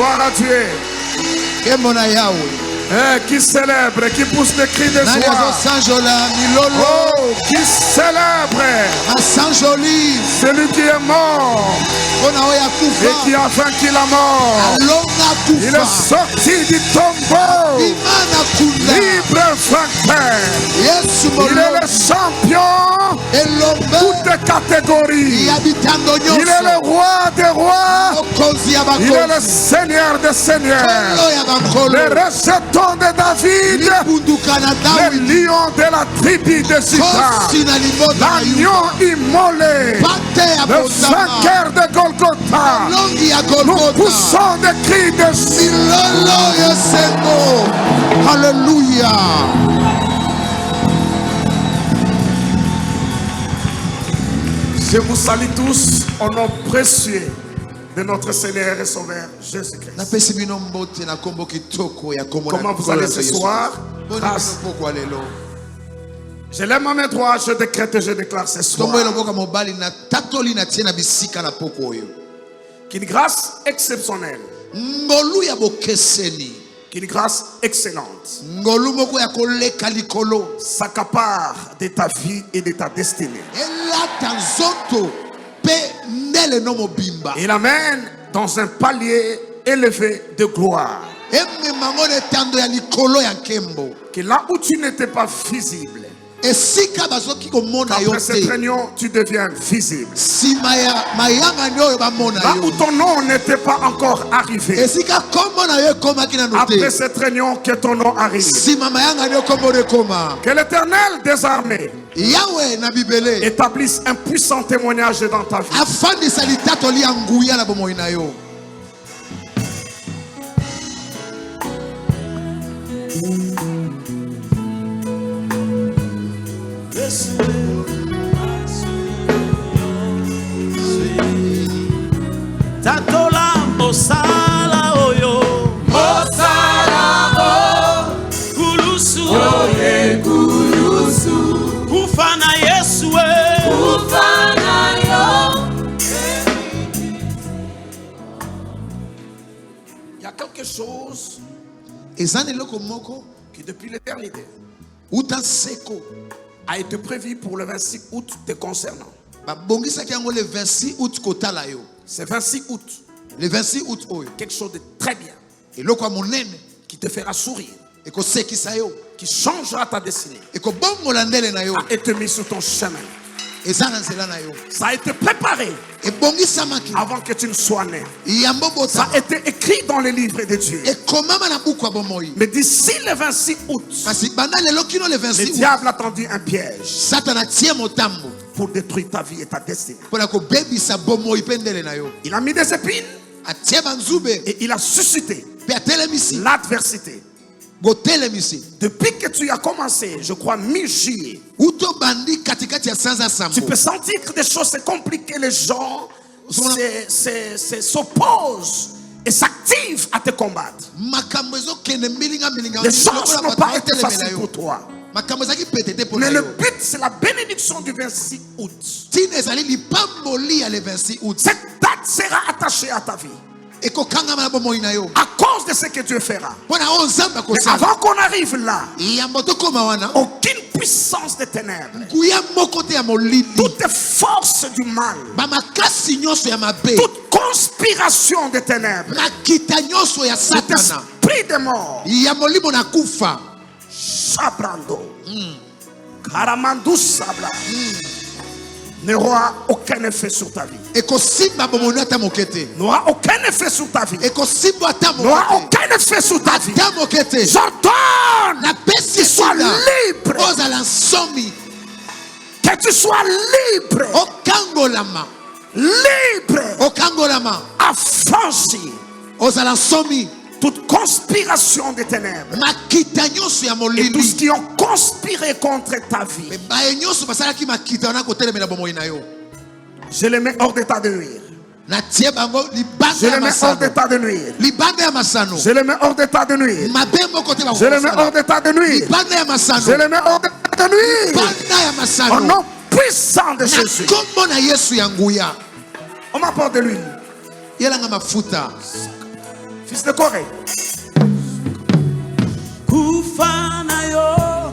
Gloire à Dieu. Qui célèbre, qui pousse des cris de joie. Oh, qui célèbre celui qui est mort et qui a vaincu la mort. Il est sorti du tombeau, libre vainqueur. Il est le champion de toutes les catégories. Il est le roi des rois. Il est le seigneur des seigneurs. Le rejeton de David, le lion de la tribu de Juda, l'agneau immolé, le vainqueur de Golgotha. Nous poussons des cris de Alléluia. Je vous salue tous au nom précieux de notre Seigneur et Sauveur Jésus-Christ. Comment vous allez ce soir? Je lève ma main droite, je décrète et je déclare ce soir qu'une grâce exceptionnelle, qu'une grâce excellente s'accapare de ta vie et de ta destinée. Il amène dans un palier élevé de gloire. Que là où tu n'étais pas visible, après cette réunion, tu deviens visible. Là où ton nom n'était pas encore arrivé, après cette réunion, que ton nom arrive. Que l'Éternel des armées établisse un puissant témoignage dans ta vie. Tatola mosala oyo mosala o kulusu oye kulusu kufana Yesu kufana yo. Il y a quelque chose qui depuis l'éternité a été prévu pour le 26 août te concernant. C'est 26 août. Le 26 août, quelque chose de très bien qui te fera sourire, qui changera ta destinée, a été mis sur ton chemin. Ça a été préparé avant que tu ne sois né. Ça a été écrit dans les livres de Dieu. Mais d'ici le 26 août, le diable a tendu un piège pour détruire ta vie et ta destinée. Il a mis des épines et il a suscité l'adversité. Depuis que tu as commencé, je crois, mi-juillet, tu peux sentir que des choses sont compliquées. Les gens s'opposent et s'activent à te combattre. Les choses n'ont pas été faciles pour toi. Mais le but, c'est la bénédiction du 26 août. Cette date sera attachée à ta vie à cause de ce que Dieu fera. Mais avant qu'on arrive là, aucune puissance des ténèbres, toute force du mal, toute conspiration des ténèbres, tout esprit de mort, Shabrando, Karamandou Sabla, n'aura aucun effet sur ta vie. N'aura aucun effet sur ta vie. N'aura aucun effet sur ta vie. J'ordonne que tu sois libre. Que tu sois libre. Libre. Affranchi. Toute conspiration des ténèbres et tout ce qui ont conspiré contre ta vie, je les mets hors d'état de nuire. Je les mets hors d'état de nuire. Je les mets hors d'état de nuire. Je les mets hors d'état de nuire. Je les mets hors d'état de nuire. Au nom puissant de Jésus. On m'apporte de l'huile. Fils de Corée. Kufanayo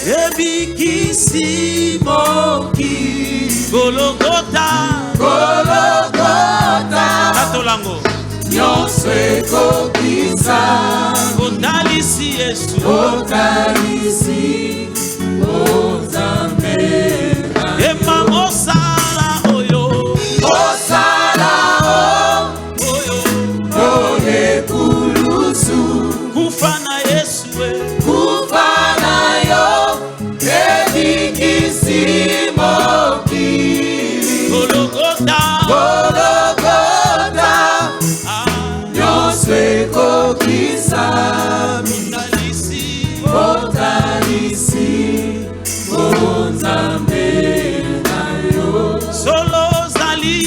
ebikisi moki Golgotha Tatolango nyonso ekokisa otalisi Yesu otalisi ozambe ema mosala oyo oyo oyekulusu kufana Yesu kufana yo ebikisi moki Golgotha nyonso ekokisa otalisi ozambe nayo solo zali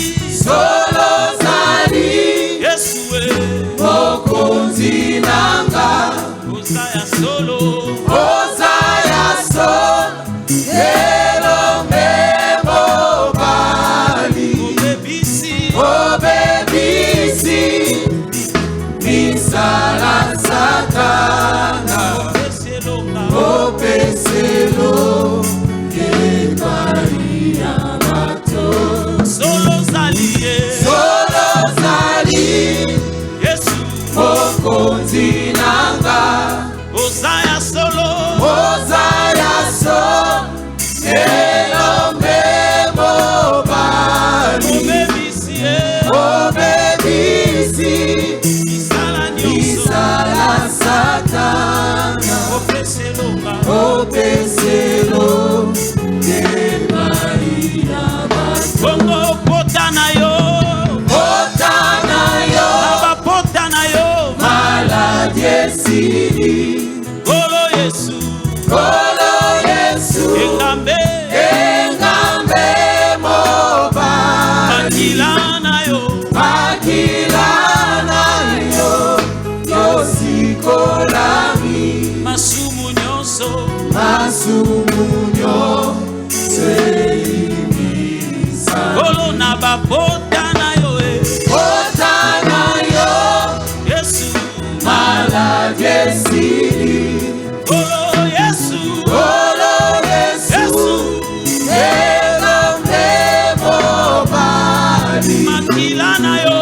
Yesu mokonzi nanga ozaya solo elombe mobali obebisi misala satana opeselo ebali ya bato solo zali Yesu mokonzi nanga ozaya solo elombe mobali obebisi misala satana opeselo ebali ya bato bongo pota na yo maladi esili Kolo Yesu engambe mobali makilana yo yosikolami masumu nyonso elimisa Kolo na bapota na yo Yesu maladi esili Kolo Yesu elombe mobali makilana yo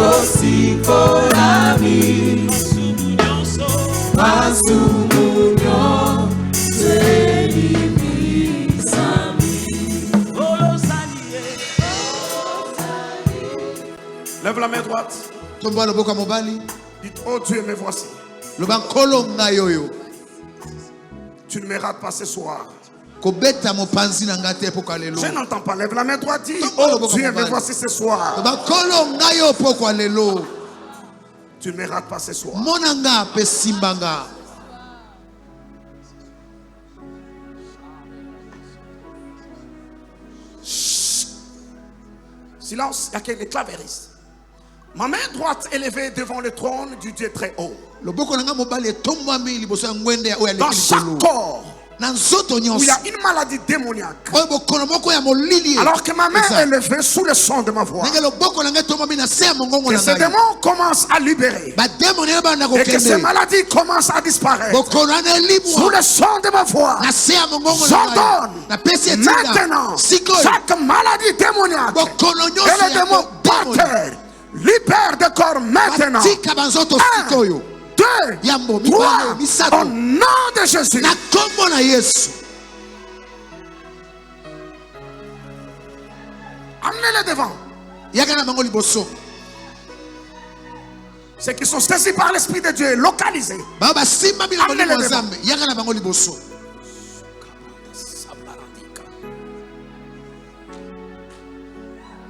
osikolami masumu nyonso elimisami Lève la main droite. Tomba loboko mobali. Dites, oh Dieu, me voici. Lobankolo ngayoyo. Tu ne me rates pas ce soir. Kobeta mopanzi na ngate poko lelo. Je n'entends pas. Lève la main droite. Dis, oh Dieu, me voici ce soir. Lobankolo ngayo poko lelo. Tu ne me rates pas ce soir. Monanga pesimbanga. Silence, il y a quelqu'un clavéristes. Ma main droite élevée devant le trône du Dieu très haut. Dans chaque corps où il y a une maladie démoniaque, alors que ma main est levée sous le son de ma voix, que ces démons commencent à libérer et que ces maladies commencent à disparaître sous le son de ma voix. J'ordonne maintenant chaque maladie démoniaque et les démons partent. Libère de corps maintenant. 1, 2, 3, au nom de Jésus. Amenez-les devant. Ceux qui sont saisis par l'Esprit de Dieu, localisés. Amenez-les devant.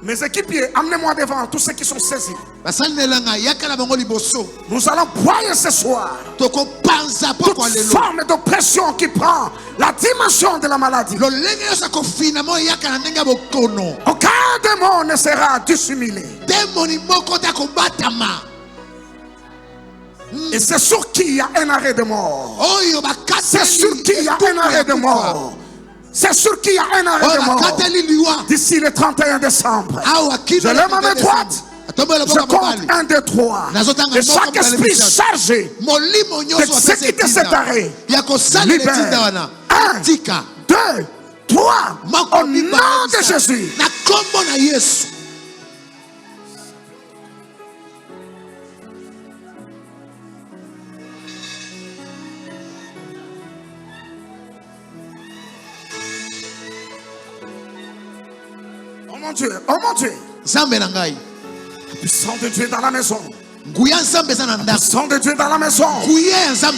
Mes équipiers, amenez-moi devant tous ceux qui sont saisis. Nous allons broyer ce soir toute forme d'oppression qui prend la dimension de la maladie. Aucun démon ne sera dissimulé. Et c'est sur qui il y a un arrêt de mort. C'est sur qui il y a un arrêt de mort. C'est sûr qu'il y a un arrêt de mort d'ici le 31 décembre. Je lève ma main droite. Je compte 1, 2, 3. Et chaque esprit chargé d'exécuter cet arrêt libère. 1, 2, 3. Au nom de Jésus. Oh mon Dieu, oh mon Dieu. Le puissant de Dieu dans la maison. Le puissant de Dieu dans la maison.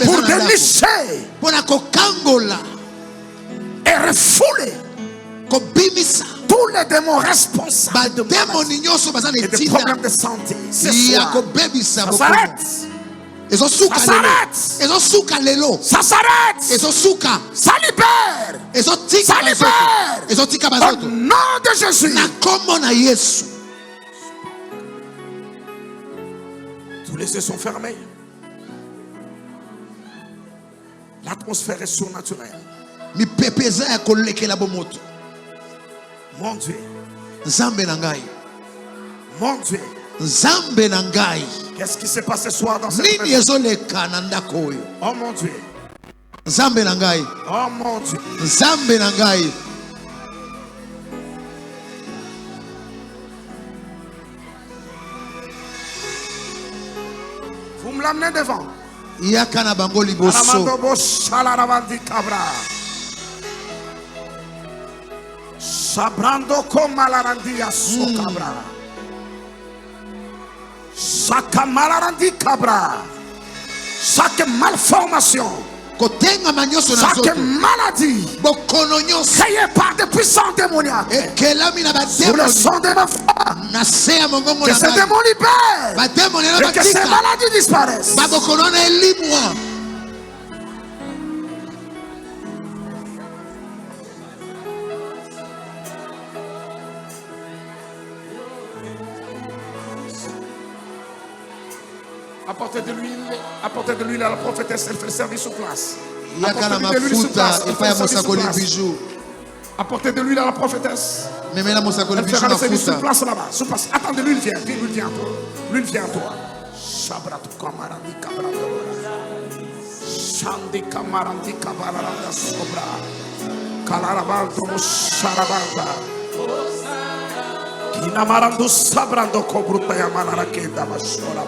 Pour dénicher et refouler tous les démons responsables de maladies et de problèmes de santé. C'est ça s'arrête. Ça s'arrête. Ça s'arrête. Ça libère. Ça libère. Au nom de Jésus. Tous les yeux sont fermés. L'atmosphère est surnaturelle. Mon Dieu. Mon Dieu. Qu'est-ce qui s'est passé ce soir dans cette maison? Oh mon Dieu. Oh mon Dieu. Vous me l'amenez devant. Sabrando Komalarandia Sokabra. Chaque maladie cabra. Chaque malformation. Chaque maladie créée par des puissants démoniaques. Sous le son de ma foi, que ces démons libèrent et que ces maladies disparaissent. Apportez de l'huile à la prophétesse, elle fait le service sur place. Apportez de l'huile sur place, elle fait le service sur place. Apportez de l'huile à la prophétesse. Elle fera le service sur place là-bas. Sur place. Attends, l'huile vient. L'huile vient à toi. L'huile vient à toi. Shabrat kamarandi kabrando. Shandi kamarandi kabaranda sobra. Kalarabaldo sharabanda. Kinamarando sabrando kobruta yamanara kenda mashora.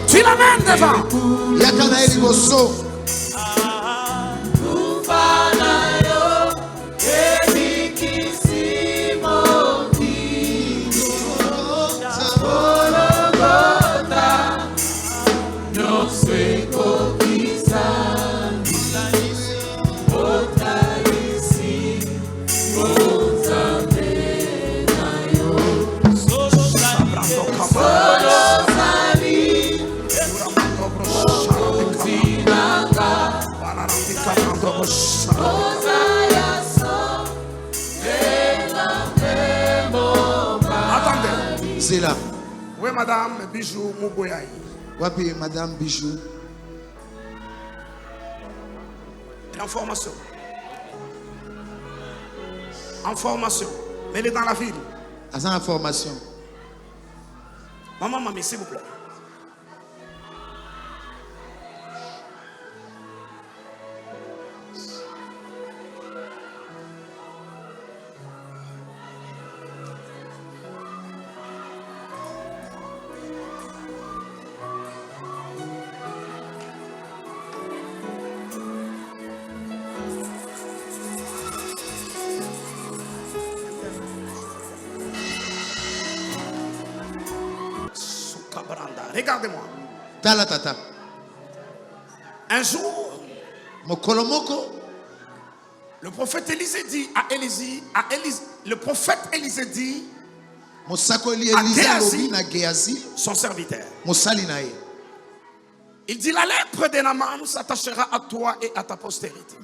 Tu l'amènes devant. Attendez. C'est là. Oui, madame Bijou Mouboyaï. Oui, madame Bijou. Information. Information. Mais elle est dans la ville. À cette information. Maman, mamie, s'il vous plaît. Regardez-moi. Un jour, Le prophète Élisée dit à Élisée, le prophète Élisée dit à Géasi, son serviteur. Il dit, la lèpre de Naaman s'attachera à toi et à ta postérité.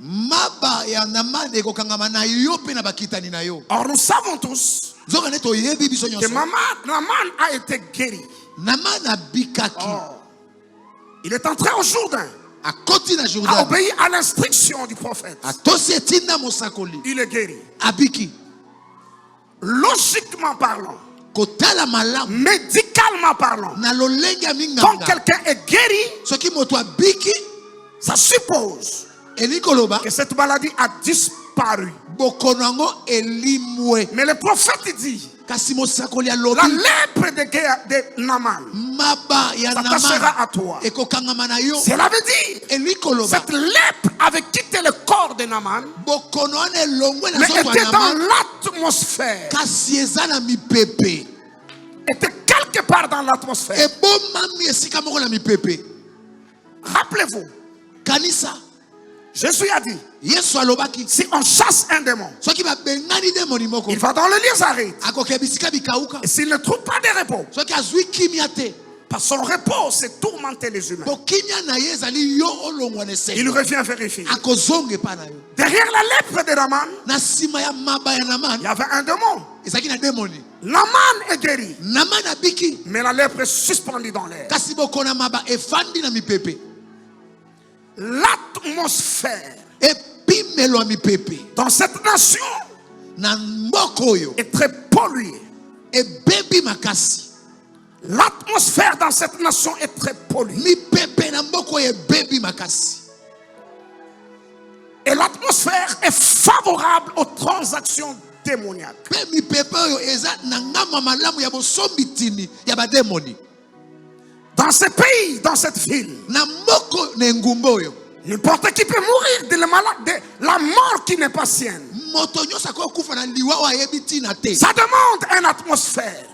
Or nous savons tous que Naaman a été guéri. Il est entré au Jourdain, a obéi à l'instruction du prophète. Il est guéri. Logiquement parlant, médicalement parlant, quand quelqu'un est guéri, ça suppose que cette maladie a disparu. Mais le prophète dit, la lèpre de Naaman s'attachera à toi. Cela veut dire, cette lèpre avait quitté le corps de Naaman, mais était dans l'atmosphère. Était quelque part dans l'atmosphère. Rappelez-vous, Jésus a dit, si on chasse un démon, il va dans le lieu aride. Et s'il ne trouve pas de repos, parce que son repos, c'est tourmenter les humains, il revient vérifier. Derrière la lèpre de Naaman, il y avait un démon. Naaman est guéri, mais la lèpre est suspendue dans l'air. L'atmosphère dans cette nation est très polluée. L'atmosphère dans cette nation est très polluée. Et l'atmosphère est favorable aux transactions démoniaques. Dans ce pays, dans cette ville, n'importe qui peut mourir de la mort qui n'est pas sienne. Ça demande une atmosphère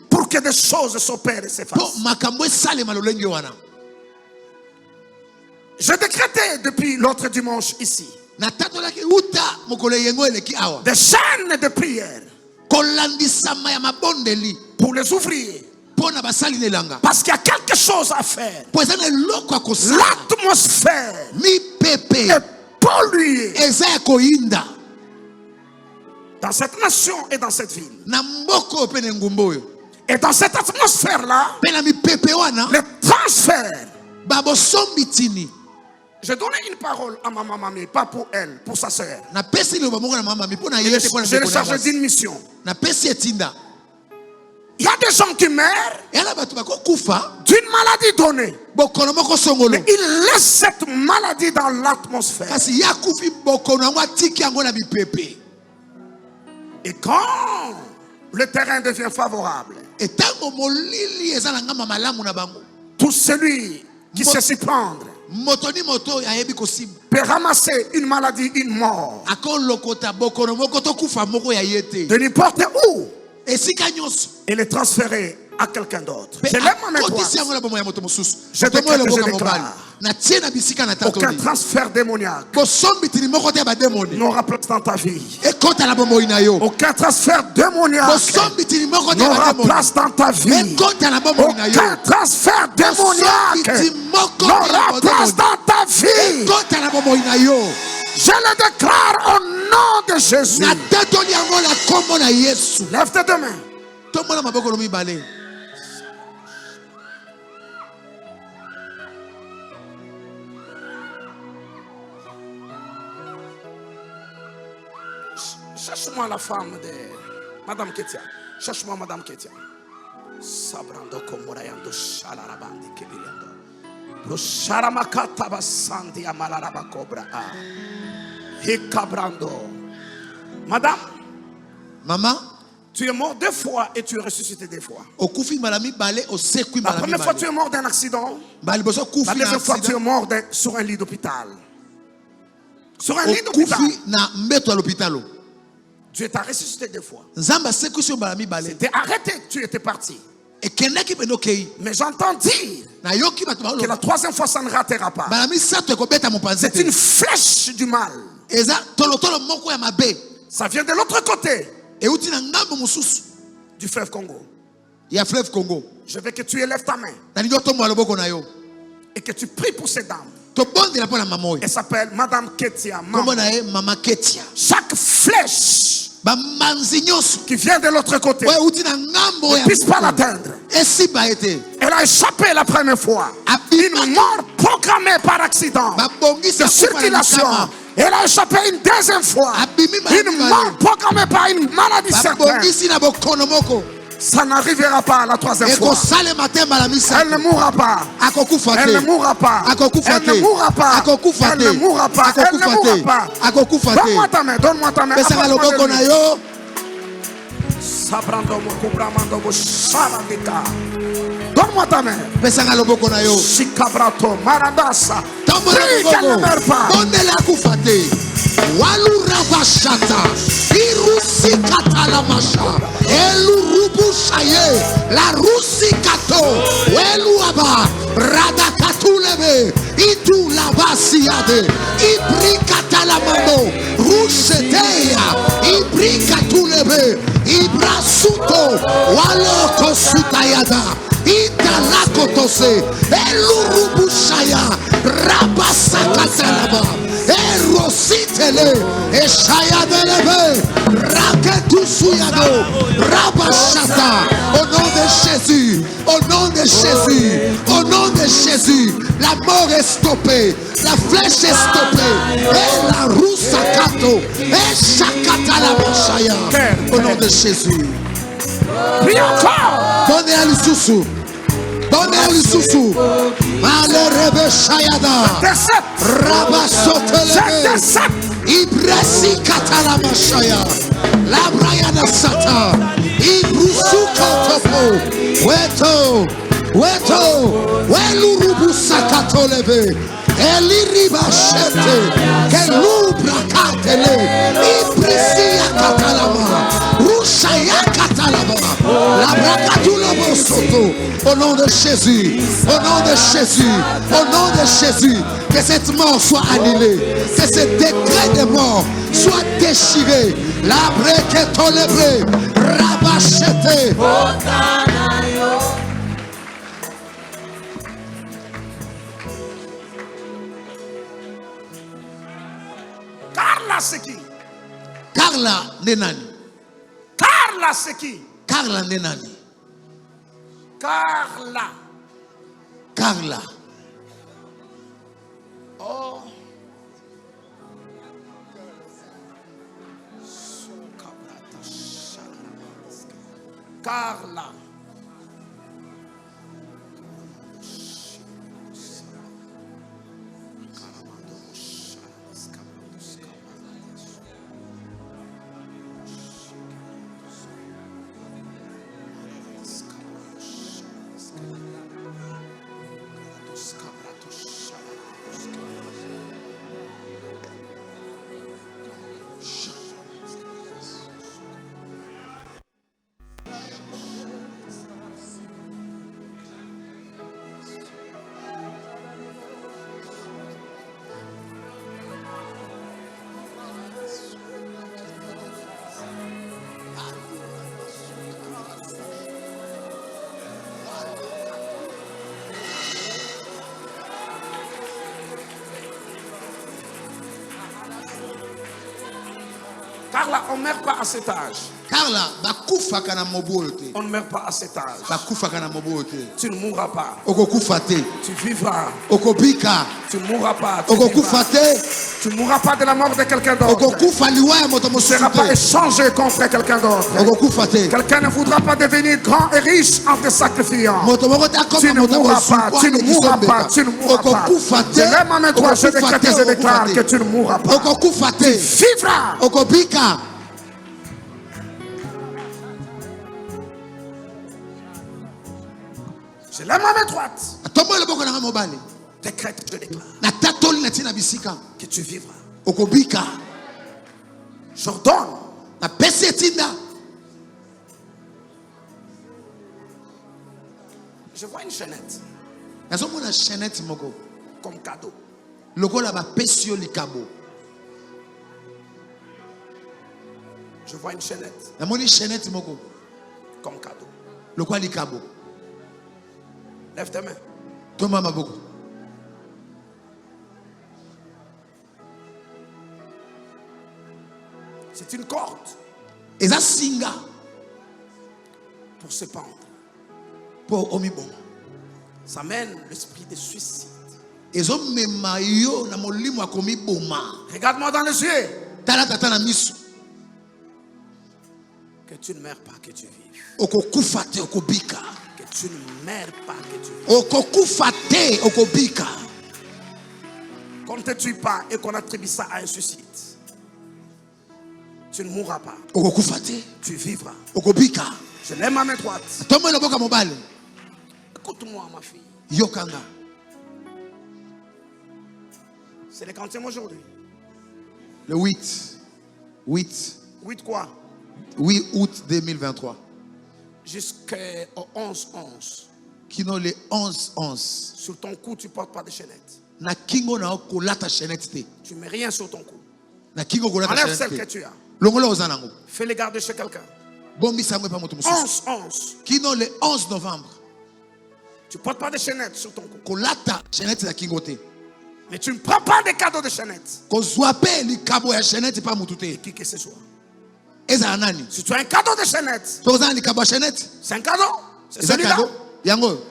pour que des choses s'opèrent et se fassent. Je décrétais depuis l'autre dimanche ici des chaînes de prière pour les ouvriers. Parce qu'il y a quelque chose à faire. L'atmosphère est polluée dans cette nation et dans cette ville. Et dans cette atmosphère-là, le transfert. J'ai donné une parole à ma maman, mais pas pour elle, pour sa soeur. Je l'ai chargé d'une mission. Il y a des gens qui meurent d'une maladie donnée. Mais ils laissent cette maladie dans l'atmosphère. Et quand le terrain devient favorable, tout celui qui sait s'y prendre peut ramasser une maladie, une mort de n'importe où et les transférer à quelqu'un d'autre. Je lève ma main droite. Je déclare. Aucun transfert démoniaque n'aura place dans ta vie. Aucun transfert démoniaque n'aura place dans ta vie. Aucun transfert démoniaque n'aura place dans ta vie. Je le déclare au nom de Jésus. Lève tes deux mains. Cherche-moi la femme de Madame Ketia. Cherche-moi Madame Ketia. Sabrando komorayando shalarabandi kebiriando. Rosaramakata basandi amalaraba cobra. Hikabrando. Madame. Maman. Tu es mort 2 fois et tu es ressuscité 2 fois. La première fois tu es mort d'un accident. La deuxième fois tu es mort sur un lit d'hôpital. Sur un lit d'hôpital. Dieu t'a ressuscité 2 fois. C'était arrêté, tu étais parti. Mais j'entends dire que la troisième fois ça ne ratera pas. C'est une flèche du mal. Ça vient de l'autre côté du fleuve Congo. Je veux que tu élèves ta main et que tu pries pour cette dame. Elle s'appelle Madame Ketia. Chaque flèche qui vient de l'autre côté ne puisse pas l'atteindre. Elle a échappé la première fois. Une mort programmée par accident de circulation. Elle a échappé une deuxième fois. Une mort programmée par une maladie certaine. Ça n'arrivera pas la troisième fois. Elle ne mourra pas. Elle ne mourra pas. Elle ne mourra pas. Elle ne mourra pas. Elle ne mourra pas. Donne-moi ta main. Donne-moi ta main. Donne-moi ta main. Shikabrato Maradasa. Prie qu'elle ne meurt pas. Walurabashata Irusikata la masha Elurubushaye La rusikato Weluaba Radakatulebe Itu labasiade Ibrikata la mamo Rusheteya Ibrikatulebe Ibrasuto Waloko sutayada Italakotose Elurubushaya Rabasakatalaba Erositele Eshayadelebe Raketusuyado Rabashata. Au nom de Jésus, au nom de Jésus, au nom de Jésus, la mort est stoppée, la flèche est stoppée. Et la Rusakato Eshakata la Mashaya. Au nom de Jésus. Prie encore. Donnez à l'Issousou. Donnez à l'Issousou. Malerebe Shayada. Rabasotelebe. Ibresi Katala Mashaya. La Briana Sata. Ibrusuko Topo. Weto. Welurubu Sakatolebe. Eliriba Shete. Kelubra Katele. Ibrisia Katalama. Rushaya Katalama. La Bracatulobo Soto. Au nom de Jésus, au nom de Jésus, au nom de Jésus, que cette mort soit annulée, que ce décret de mort soit déchiré. La Brequetolebre, Rabachete. Carla c'est qui? Carla Nenani. Carla c'est qui? Carla Nenani. Carla. Oh. Carla. Carla, on ne meurt pas à cet âge. Carla, on ne meurt pas à cet âge. Tu ne mourras pas. Tu vivras. Tu ne mourras pas. Tu ne mourras pas de la mort de quelqu'un d'autre. Tu ne seras pas échangé contre quelqu'un d'autre. Quelqu'un ne voudra pas devenir grand et riche en te sacrifiant. Tu ne mourras pas. Tu ne mourras pas. Tu ne mourras pas. Je lève ma main droite, je déclare que tu ne mourras pas. Tu vivras. Je lève ma main droite. Décrète, je déclare que tu vivras. J'ordonne Je vois une chaînette. Nazomona chaînette moko. Comme cadeau. Lokola ba pesio likabo. Je vois une chaînette. Namoni chaînette moko. Comme cadeau. Lokola likabo. Lève tes mains. Toma maboko. C'est une corde. Eza singa. Pour se pendre. Pour omibon. Ça mène l'esprit de suicide. Regarde-moi dans les yeux. Que tu ne meurs pas, que tu vives. Que tu ne meurs pas, que tu vives. Qu'on ne te tue pas et qu'on attribue ça à un suicide. Tu ne mourras pas. Tu vivras. Je lève ma main droite. Écoute-moi, ma fille. Yokanga. C'est le quantième aujourd'hui. Le 8. 8 quoi? 8 août 2023. Jusqu'au 11-11. Kino le 11-11. Sur ton cou, tu ne portes pas de chaînette. Na kingo na okolata chaînette te. Tu ne mets rien sur ton cou. Na kingo kolata chaînette. Enlève celle que tu as. Longola ozanango. Fais les garder chez quelqu'un. 11-11. Kino le 11 novembre. Tu ne portes pas de chaînette sur ton cou. Kolata chaînette na kingo te. Mais tu ne prends pas de cadeaux de chaînette. Kozwape likabo ya chaînette pa mutute. Qui que ce soit. Eza nani? Si tu as un cadeau de chaînette. C'est un cadeau. C'est celui-là. Yango.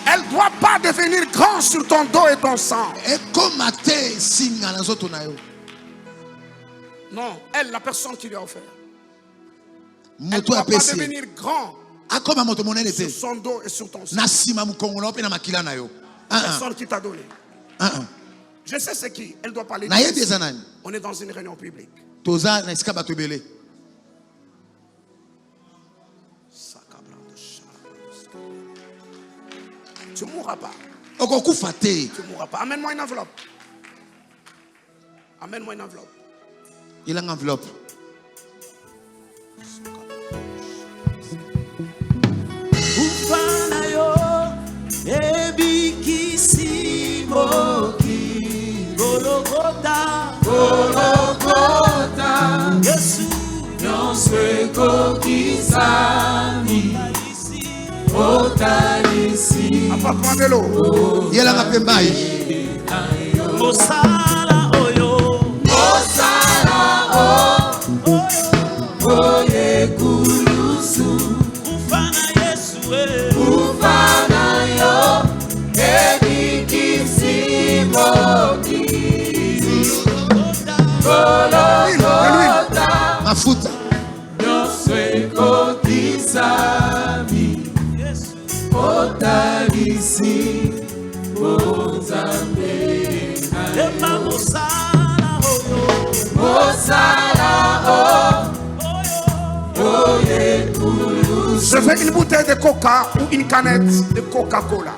Elle ne doit pas devenir grand sur ton dos et ton sang. Non, elle, la personne qui lui a offert. Elle ne doit pas devenir grand sur son dos et sur ton sang. Personne qui t'a donné. Je sais c'est qui. Elle doit parler. On est dans une réunion publique. Tu ne mourras pas. Tu ne mourras pas. Amène-moi une enveloppe. Amène-moi une enveloppe. Il a une enveloppe. Apporte-moi de l'eau. Il a la pembaye. Mosala oyo. Mosala oye kulusu. Ufana Yesu Ufana yo ebikisimoki. Gologota Mafuta. Nyoswe kotisami. Otalisi Ozambe. Ema mosala oyo. Mosala oye kulusu. Je veux une bouteille de coca ou une canette de Coca-Cola.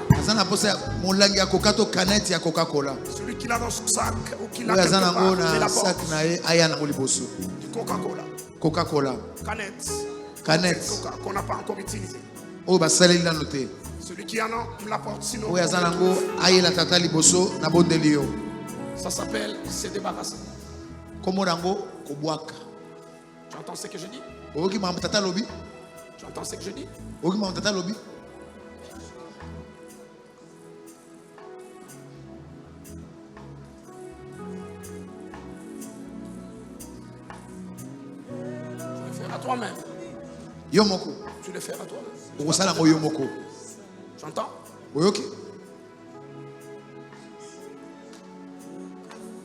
Celui qui l'a dans son sac ou qui l'a quelque part, je l'apporte. Du Coca-Cola. Coca-Cola. Canette. Canette. Coca qu'on n'a pas encore utilisé. Celui qui en a, me l'apporte sinon. Ça s'appelle se débarrasser. Tu entends ce que je dis? Tu entends ce que je dis? Tu le fais à toi-même. Tu le fais à toi-même. J'entends?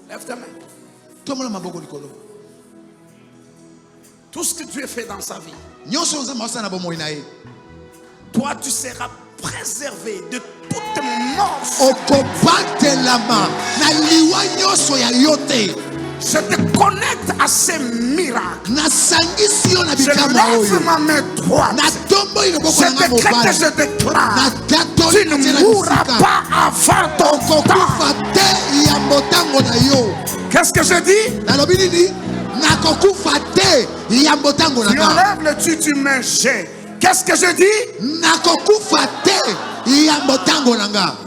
Lève tes mains. Tout ce que Dieu fait dans sa vie, toi tu seras préservé de toute mort. Je te connecte à ces miracles. Je lève ma main droite. Je décrète et je déclare. Tu ne mourras pas avant ton temps. Qu'est-ce que je dis? Tu enlèves le tu mets j'ai. Qu'est-ce que je dis?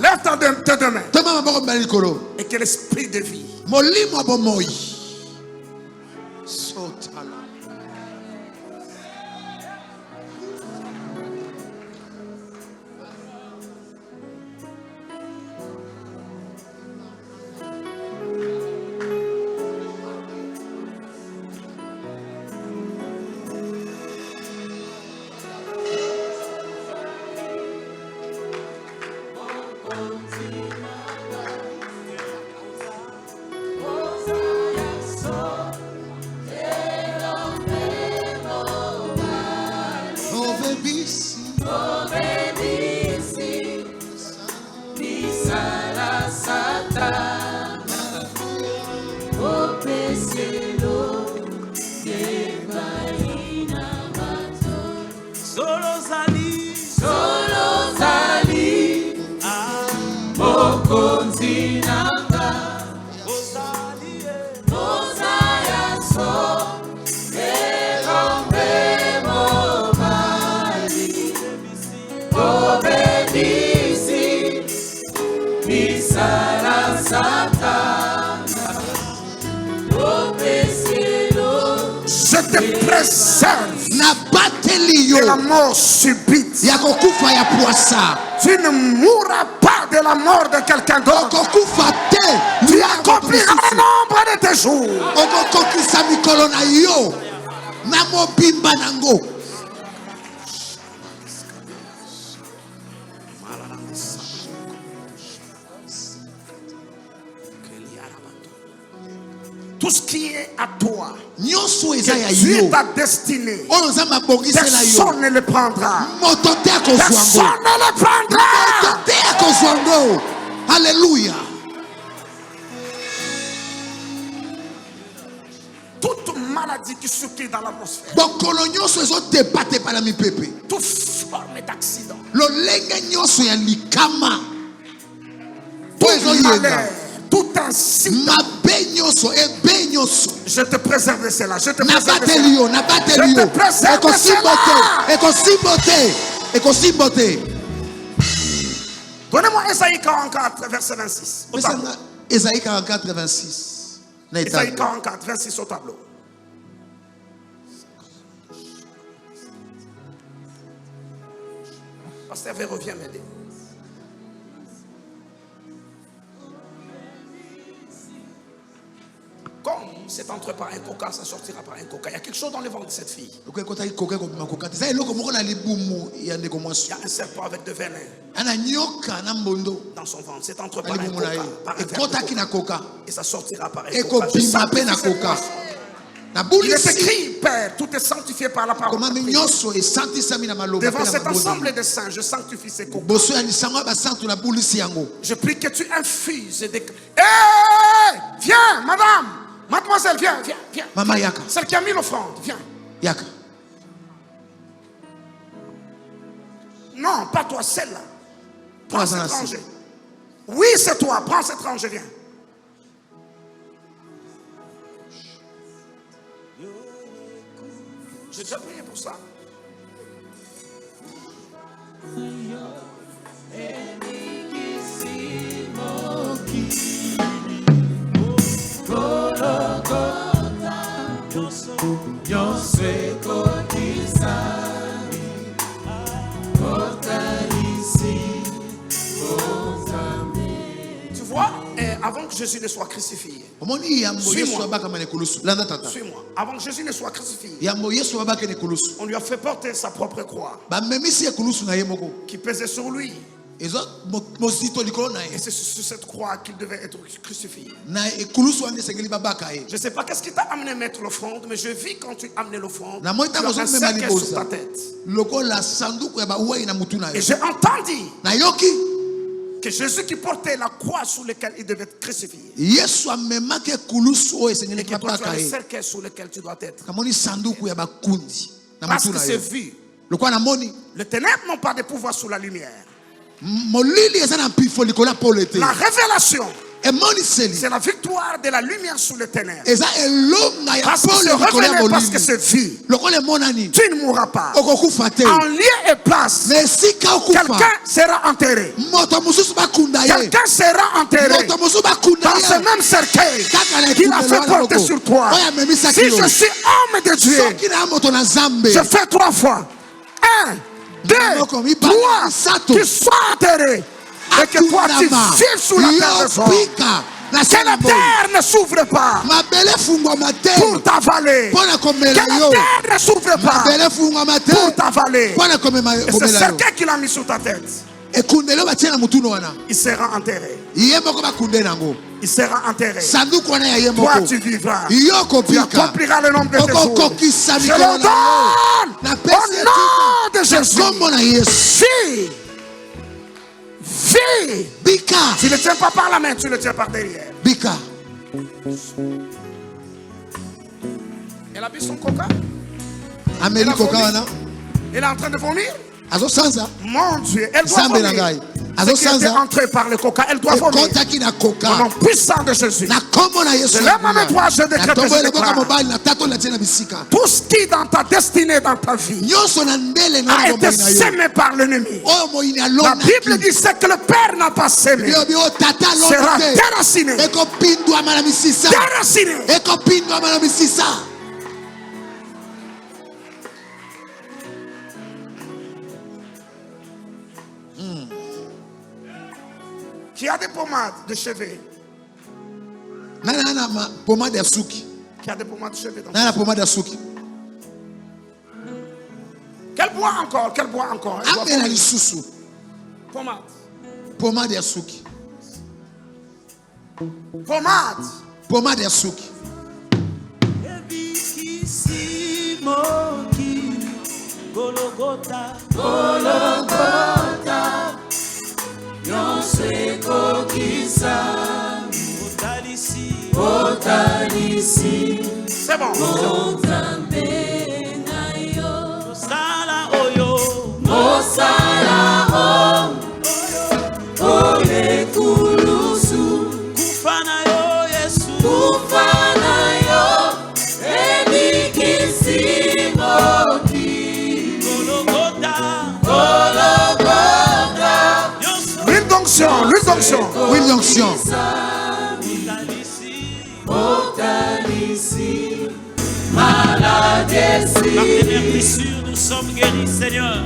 Lève tes deux mains. Et que l'esprit de vie. Je te préserve de la mort subite. Tu ne mourras pas de la mort de quelqu'un d'autre. Tu accompliras le nombre de tes jours. Tout ce qui est à toi, Dieu t'a destiné, personne ne le prendra. Personne ne le prendra. Alléluia. Toute maladie qui circule dans l'atmosphère, toute forme d'accident, tout malheur, tout incident, je te préserve de cela. Je te préserve de cela. Donnez-moi Esaïe 44, verset 26. Esaïe 44, 26. Esaïe 44, 26 au tableau. Pasteur Véro, viens m'aider. Comme c'est entré par un coca, ça sortira par un coca. Il y a quelque chose dans le ventre de cette fille. Il y a un serpent avec de venin dans son ventre. C'est entré par un coca, par un verre de coca. Et ça sortira par un coca. Il est écrit, Père, tout est sanctifié par la parole. Devant cet ensemble de saints, je sanctifie ces coca. Je prie que tu infuses des... Hey, viens, madame. Mademoiselle, viens. Maman Yaka. Celle qui a mis l'offrande, viens. Yaka. Non, pas toi, celle-là. Prends cet étranger. Oui, c'est toi. Prends cet étranger, viens. J'ai déjà prié pour ça. Tu vois, avant que Jésus ne soit crucifié, suis-moi. Avant que Jésus ne soit crucifié, on lui a fait porter sa propre croix qui pesait sur lui. Et c'est sur cette croix qu'il devait être crucifié. Je ne sais pas qu'est-ce qui t'a amené à mettre l'offrande, mais je vis quand tu amenais l'offrande, tu as un cercueil sur ta tête. Et j'ai entendu que Jésus qui portait la croix sur laquelle il devait être crucifié, et que toi tu as le cercueil sur lequel tu dois être. Parce que c'est vu. Les ténèbres n'ont pas de pouvoir sur la lumière. La révélation C'est la victoire de la lumière sur les ténèbres. Parce que c'est revenu, parce que c'est vie. Tu ne mourras pas. En lieu et place, quelqu'un sera enterré. Quelqu'un sera enterré dans ce même cercueil qu'il a fait porter sur toi. Si je suis homme de Dieu, je fais 3 fois. 1, 2, 3, tu sois enterré. Et que toi tu vives sous la terre de force. Que la terre ne s'ouvre pas pour t'avaler. Que la terre ne s'ouvre pas pour t'avaler. Et c'est certain qu'il a mis sur ta tête. Il sera enterré. Il sera enterré. Toi tu vivras. Tu accompliras le nombre de tes jours. Je le donne au nom de Jésus. Vie. Vie. Bika. Tu ne le tiens pas par la main, tu le tiens par derrière. Bika. Elle a bu son coca. Amélie coca. Elle est en train de vomir. Mon Dieu, elle doit vomir. Ce qui était entré par le coca, elle doit vomir. Au nom puissant de Jésus. De la même toi, je décrète et je déclare. Tout ce qui dans ta destinée, dans ta vie, a été sémé par l'ennemi. La Bible dit ce que le Père n'a pas sémé sera déraciné. Déraciné. Qui a des pommades de cheveux. Pommade de souki. Qui a des pommades de cheveux. Pommade de souki. Quel bois encore? Quel bois encore? Pommade. Pommade de souki. Pommade. Pommade de souki. Golgotha. C'est bon. L'huile d'onction. Par tes meurtrissures, nous sommes guéris, Seigneur.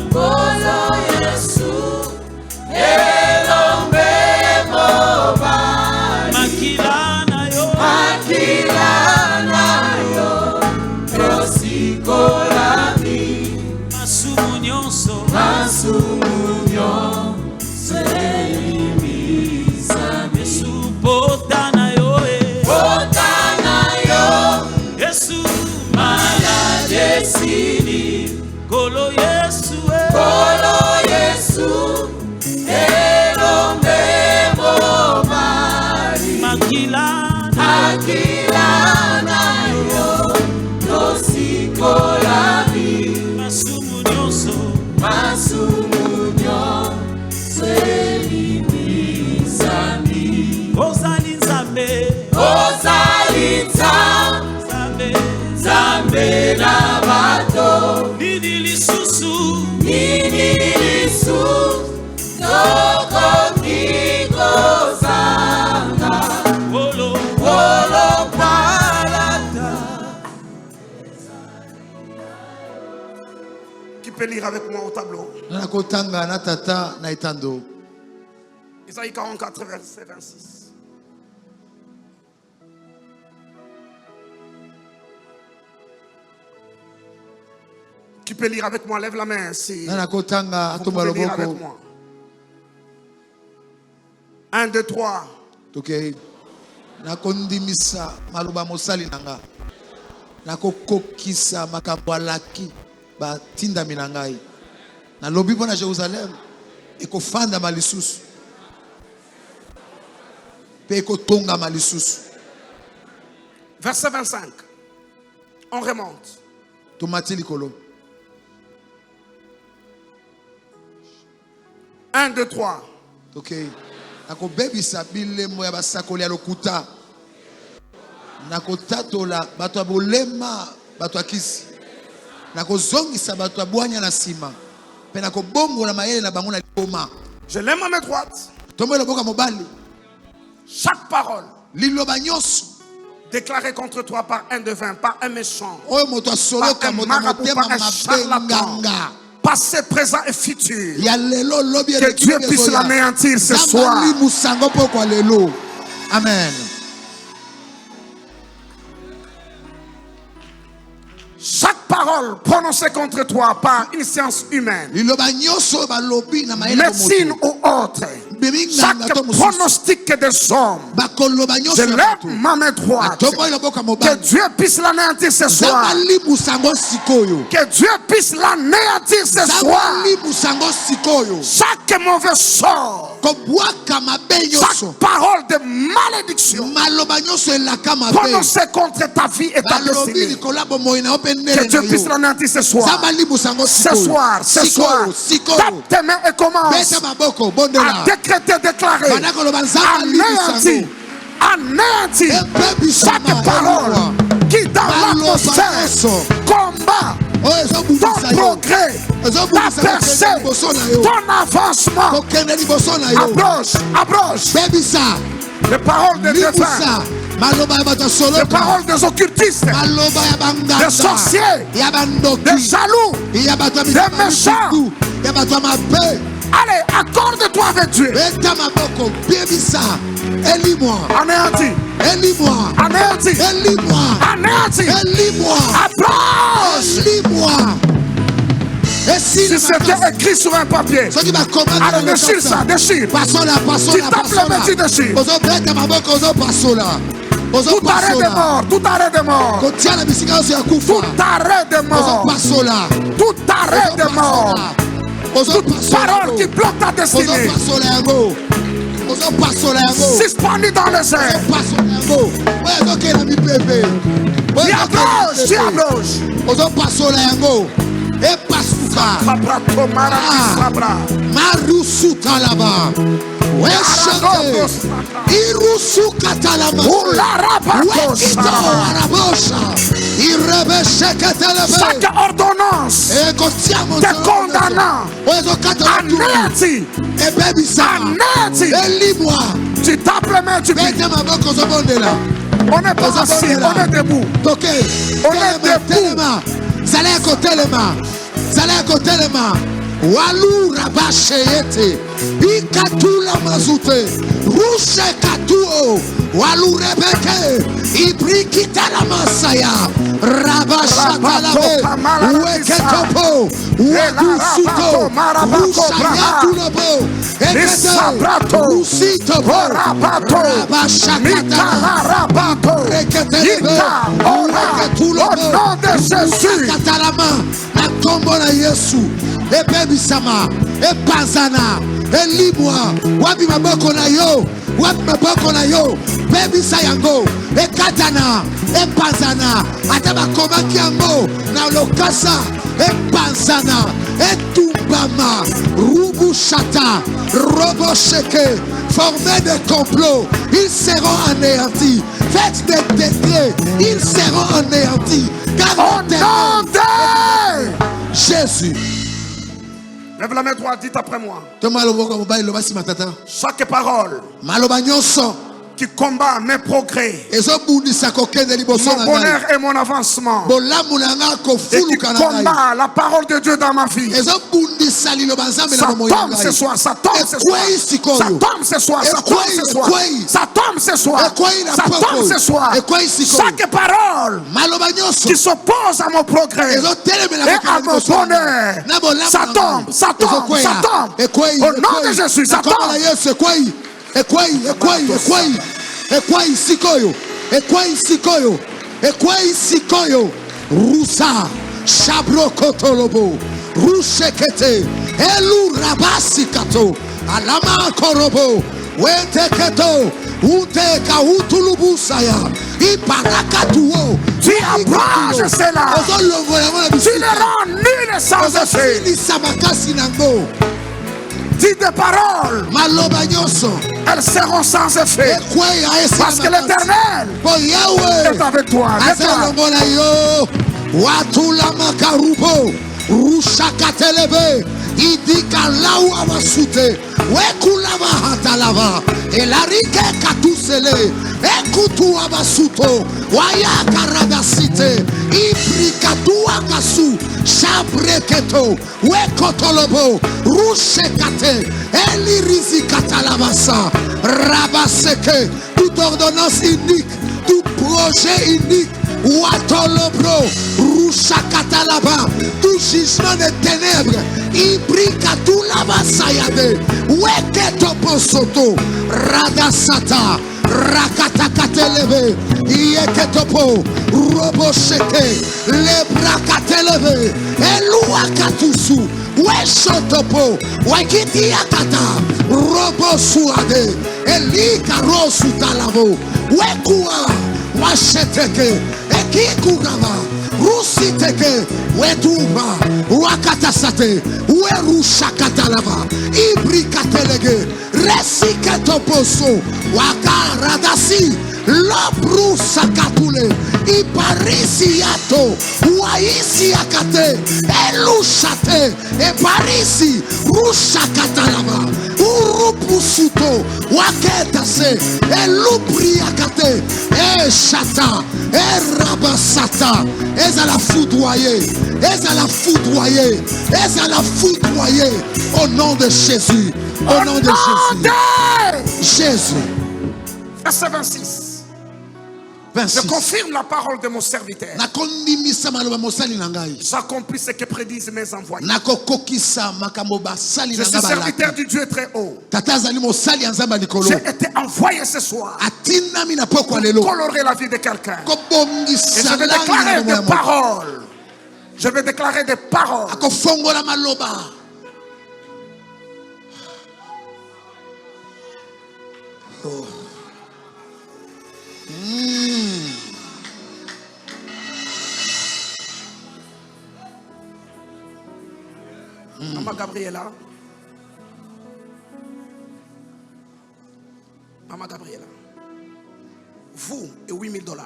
Kolo Yesu, elombe mobali, makila na yo, yosikolami, masumu nyonso elibizami, ozali Nzambe na bato. Nini lisusu tokoki kozanga wolo palata. Qui peut lire avec moi au tableau? Isaïe 44, verset 26. Tu peux lire avec moi, lève la main si vous pouvez lire avec moi. 1, 2, 3. Okay. Nakondimisa maluba mosali nanga. Nakokokisa makambo alaki batinda minangai. Na lobi bona Jérusalem ekofanda malisusu. Pe ekotonga malisusu. Verset 25. On remonte. Tomati likolo. 1, 2, 3. Ok. nakobebisa bilemo ya basakoli ya lokuta, nakotatola bato ya bolema, bato ya kisi, nakozongisa bato ya bwanya na sima, pe nakobongola mayele na bango na likoma. Je l'aime à mes droites. Tombe loboka mobali. Chaque parole liloba nyonso déclarée contre toi par un devin, par un méchant, oyo moto asoloka par un moto marabout, motema par un charlatan, mabenganga, passé, présent et futur, ya lelo lobi que Dieu puisse l'anéantir ce soir. musango poko lelo. Amen. Chaque parole prononcée contre toi par une science humaine, médecine ou autre, chaque pronostic des hommes, je lève ma main droite. Que Dieu puisse l'anéantir ce soir. Que Dieu puisse l'anéantir ce soir. Chaque mauvais sort, chaque parole de malédiction prononcée contre ta vie et ta destinée, que Dieu puisse l'anéantir ce soir. Ce soir, ce soir, tape tes mains et commence à décréter, déclarer, anéantir, anéantir chaque parole qui dans l'atmosphère combat ton progrès, ta percée, ton avancement. Approche, approche. Les paroles des défunts, les paroles des occultistes, des sorciers, des jaloux, des méchants. Allez, accorde-toi avec Dieu. Anéanti. Anéanti. Anéanti. Approche. Si c'était écrit sur un papier, allez, déchire ça, déchire. Tu tapes le métier, déchire. Tout arrêt de mort, tout arrêt de mort. Tout arrêt de mort. Tout arrêt de mort. Toute parole qui bloque ta destinée, suspendue dans les airs. Diabloche. Marusutalaba. Chaque ordonnance te condamnant, anéanti, tu tapes les mains, tu dis, on n'est pas assis, on est debout. On est debout. Walu rabasheyete ikatula mazute rushe katuo walu rebeke ibrikitala masaya rabashatalabe weketopo wadusuto rushayatulobo ekete rusitopo rabashakata reketelebe reketulobo katalama na kombo na Yesu ebebisama epazana elimwa wapi maboko na yo, wapi maboko na yo, bebisa yango ekatana epazana ata bakomaki yango na lokasa epazana etumbama rubushata robosheke formés de complots, ils seront anéantis. Faites des décrets, ils seront anéantis. Car au nom de Jésus. Lève la main droite, dites après moi. Chaque parole qui combat mes progrès, mon bonheur et mon avancement, et qui combat la parole de Dieu dans ma vie, ça tombe ce soir, ça tombe ce soir, ça tombe ce soir, ça tombe ce soir, ça tombe ce soir, ça tombe ce soir. Chaque parole qui s'oppose à mon progrès et à mon bonheur, ça tombe, ça tombe, ça tombe. Au nom de Jésus, ça tombe. Ekwai sikoyo rusa shabro kotolobo rushekete elu rabasi kato alama korobo weteketo uteka utulubusaya iparakatuo. Tu abrages cela, tu les rends nuls sans effet. Dis des paroles elles seront sans effet. Parce que l'Éternel est avec toi. Watula makarubo rushakatelebe idika lau awasute wekulava hatalava elarike katusele ekutu abasuto wayakaradasite ibrikatua kasu shabreketo wekotolobo rushekate elirizikatalabasa rabaseke toute ordonnance unique, tout projet unique Watolobro, Rushakatalaba, tout jugement des ténèbres, Ibrikatulaba Sayade, Weketoposoto, Radasata, Rakatakateleve, Ieketopo, Robosheke, Lebrakateleve, Eluakatusu, Weshotopo, Wakitiakata, Robosuade, Elikarosu Talavo, Wekua. Washeteke, Ekikugava, Rusiteke, Wetumba, Wakatasate, Werushakatalava, Ibrikatelege, Resiketoposo, Wakaradasi, Lobrusakatule, Iparisiato, Waisiakate, Elushate, Eparisi, Rushakatalava, Urupusuto, Waketase, Elubriakate, Eshata, Erabasata, Ezala foudroyer, Ezala foudroyer, Ezala foudroyer, au nom de Jésus, au nom de Jésus. Jésus. Verset 26. Je confirme la parole de mon serviteur. J'accomplis ce que prédisent mes envoyés. Je suis serviteur du Dieu très haut. J'ai été envoyé ce soir pour colorer la vie de quelqu'un. Et je vais déclarer des paroles. Je vais déclarer des paroles. Oh. Maman Gabriela. Maman Gabriela. Vous et $8,000.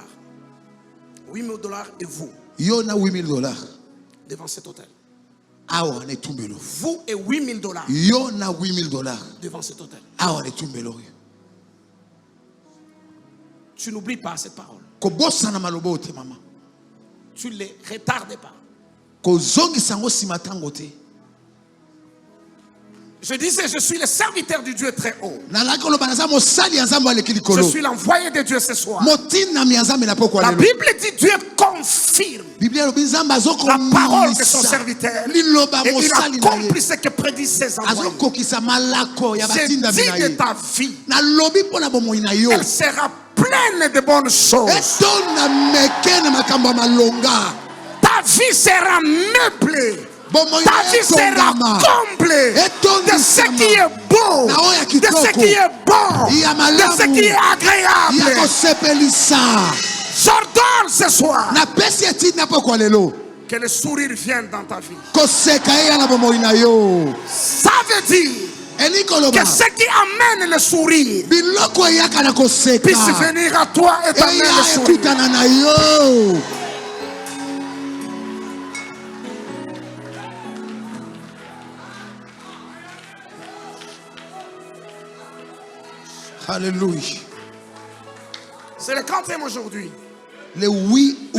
$8,000 et vous. Yona $8,000. Devant cet hôtel. Awa ne tumbelo. Vous et $8,000. Yona $8,000. Devant cet hôtel. Awa ne tumbelo. Tu n'oublies pas cette parole. Tu ne les retardes pas. Je disais, je suis le serviteur du Dieu très haut. Je suis l'envoyé de Dieu ce soir. La Bible dit Dieu confirme la parole de son serviteur. Et il accomplit ce que prédit ses envoyés. J'ai dit de ta vie, elle sera pleine de bonnes choses. Ta vie sera meublée. Ta vie sera comblée de ce qui est beau, de ce qui est bon, de ce qui est agréable. J'ordonne ce soir que le sourire vienne dans ta vie. Ça veut dire que ce qui amène le sourire puisse venir à toi et t'amener le sourire. Alléluia. C'est le 30e aujourd'hui. Le 8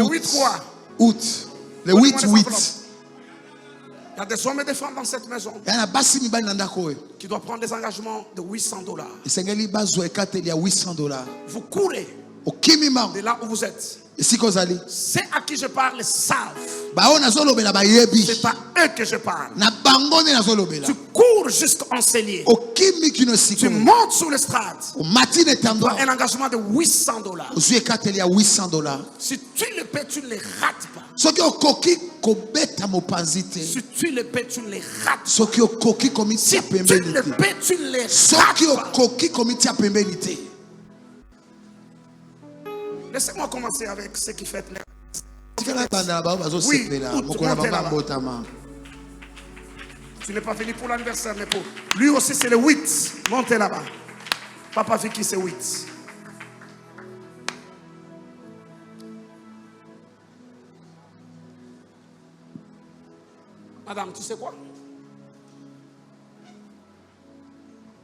août. Le 8. Il y a des hommes et des femmes dans cette maison qui doivent prendre des engagements de $800. Vous courez de là où vous êtes. Ceux à qui je parle savent. C'est à eux que je parle. Tu cours jusqu'en cellier. Tu montes sur le stade. Tu as un engagement de $800. Si tu le paies, tu ne les rates pas. Si tu le paies, tu ne les rates pas. Si tu le paies, tu ne les rates pas. Laissez-moi commencer avec ce qui fait l'air. Oui, tu n'es pas venu pour l'anniversaire, mais pour lui aussi c'est le 8. Montez là-bas. Papa Vicky, c'est 8. Madame, tu sais quoi?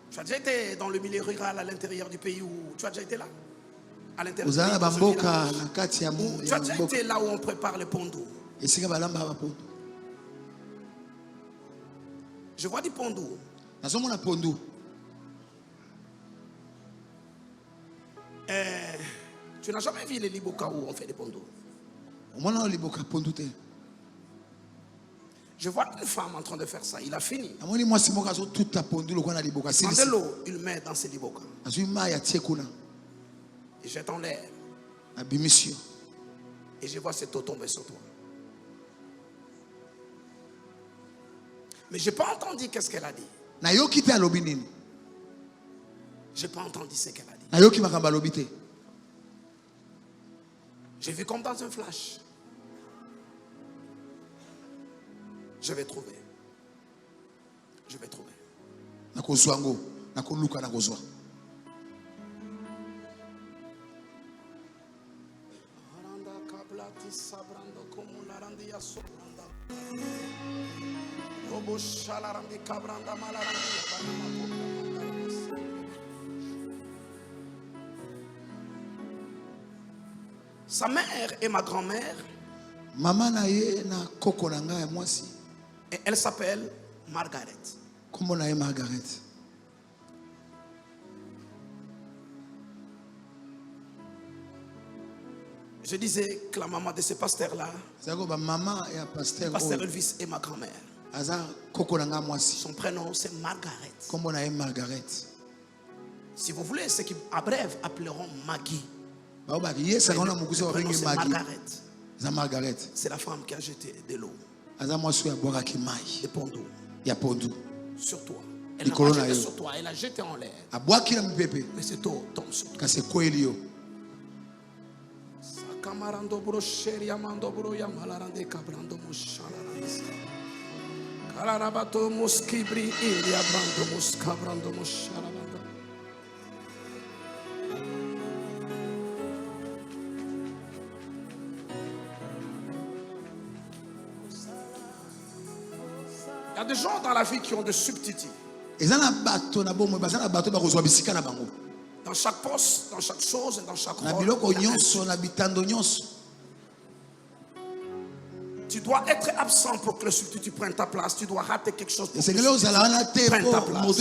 Tu as déjà été dans le milieu rural à l'intérieur du pays où tu as déjà été là? À l'intérieur du pays, dans ce village, où tu as déjà été là où on prépare le pondou? Je vois du pondou. Tu n'as jamais vu les liboka où on fait des pondous? Je vois une femme en train de faire ça. Il a fini. Prends l'eau, il met dans ses liboka. Il jette en l'air. Et je vois cette eau tomber sur toi. Mais je n'ai pas entendu qu'est-ce qu'elle a dit. Je n'ai pas entendu ce qu'elle a dit. J'ai vu comme dans un flash. Je vais trouver. Je vais trouver. Sa mère et ma grand-mère. Et elle s'appelle Margaret. Comment on a Margaret? Je disais que la maman de ce pasteur-là, pasteur Elvis et ma grand-mère, son prénom c'est Margaret. Comment on a Margaret? Si vous voulez, ceux qui à bref appelleront Maggie. C'est Margaret. C'est la femme qui a jeté de l'eau. Des pondous. Sur toi. Elle n'a pas jeté sur toi, elle a jeté en l'air. Mais cette eau tombe sur toi. Sakamarando brocheri amando broya malarande cabrando mushalarande. Kalarabato muskibri india brando muskabrando mushalarande. Il y a des gens dans la vie qui ont des substituts. Dans chaque poste, dans chaque chose, dans chaque rôle. Tu dois être absent pour que le substitut prenne ta place. Tu dois rater quelque chose pour que le substitut prenne ta place.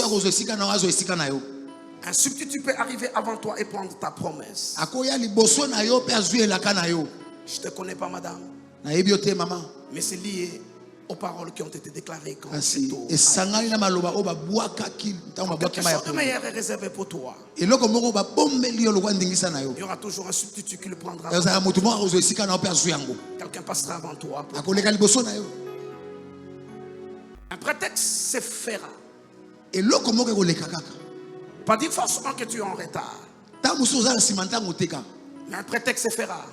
Un substitut peut arriver avant toi et prendre ta promesse. Je ne te connais pas, madame. Mais c'est lié aux paroles qui ont été déclarées quand c'est tôt. Quelque chose de meilleur est réservé pour toi. Il y aura toujours un substitut qui le prendra. Quelqu'un passera avant toi. Un prétexte se fera. Pas dire forcément que tu es en retard. Mais un prétexte se fera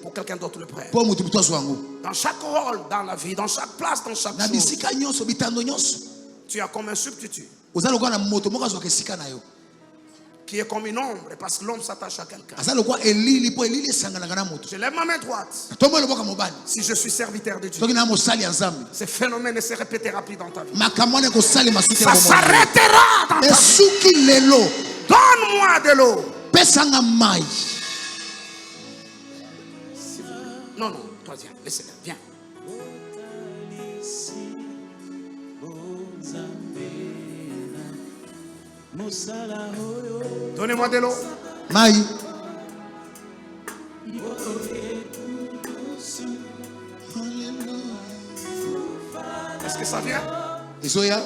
pour quelqu'un d'autre le prenne. Dans chaque rôle dans la vie, dans chaque place, dans chaque chose, tu as comme un substitut qui est comme une ombre, parce que l'ombre s'attache à quelqu'un. Je lève ma main droite. Si je suis serviteur de Dieu, ce phénomène ne se répétera plus dans ta vie. Ça s'arrêtera dans ta vie. Donne-moi de l'eau. Non, non, toi viens, laissez-le, viens. Donnez-moi de l'eau. Maï. Est-ce que ça vient? Isoya.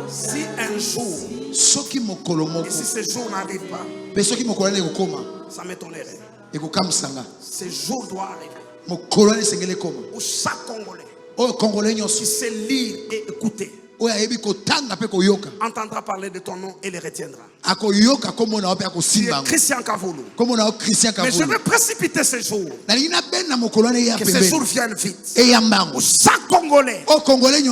Si un jour, et si ce jour n'arrive pas, ça m'étonnerait. Ce jour doit arriver. Où chaque Congolais qui sait lire et écouter entendra parler de ton nom et les retiendra. Tu es Christian Kavulu. Mais je veux précipiter ces jours. Que ces jours viennent vite. Où chaque Congolais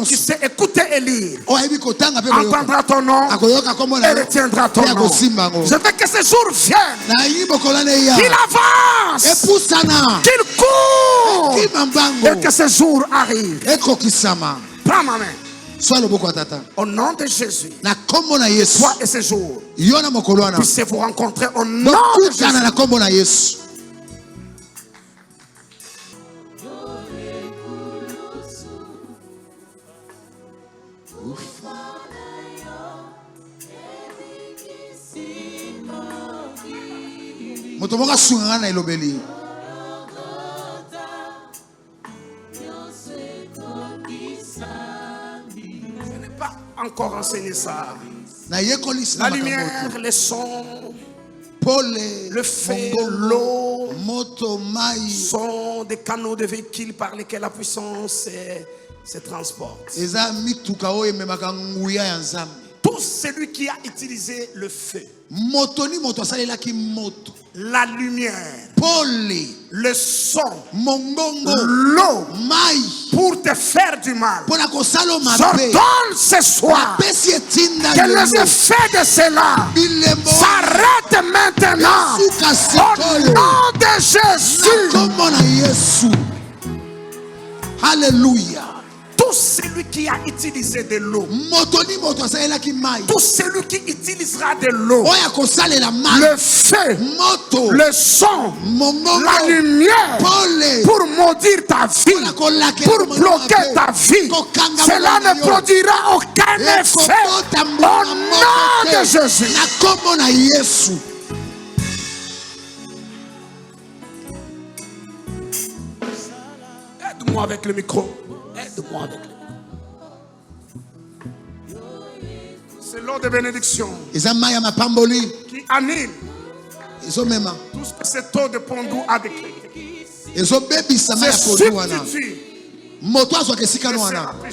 qui sait écouter et lire entendra ton nom et retiendra ton nom. Je veux que ces jours viennent. Qu'il avance. Qu'il court. Et que ces jours arrivent. Prends ma main. Au nom de Jésus, toi et ces jours, puissiez vous rencontrer au nom de Jésus. Encore enseigner ça. La lumière, les sons, le feu, l'eau sont des canaux de véhicules par lesquels la puissance se transporte. Tout celui qui a utilisé le feu, la lumière, le son, l'eau, pour te faire du mal, j'ordonne ce soir que les effets de cela s'arrêtent maintenant au nom de Jésus. Alléluia. Tout celui qui a utilisé de l'eau, tout celui qui utilisera de l'eau, le feu, le son, la lumière, pour maudire ta vie, pour bloquer ta vie, cela ne produira aucun effet au nom de Jésus. Aide-moi avec le micro. Aide-moi avec le micro. C'est l'eau de bénédiction qui anime tout ce que cette eau de Pondou a décrit. C'est substitut.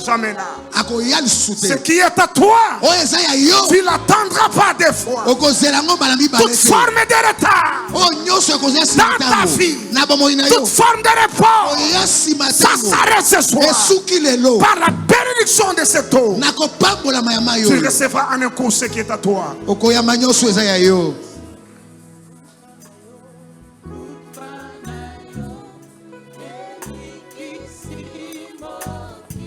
Jamais là. Ce qui est à toi, tu l'attendras pas des fois. Toute forme de retard dans ta vie, toute forme de repos, ça s'arrête ce soir. Par la bénédiction de cette eau, tu recevras en un coup ce qui est à toi.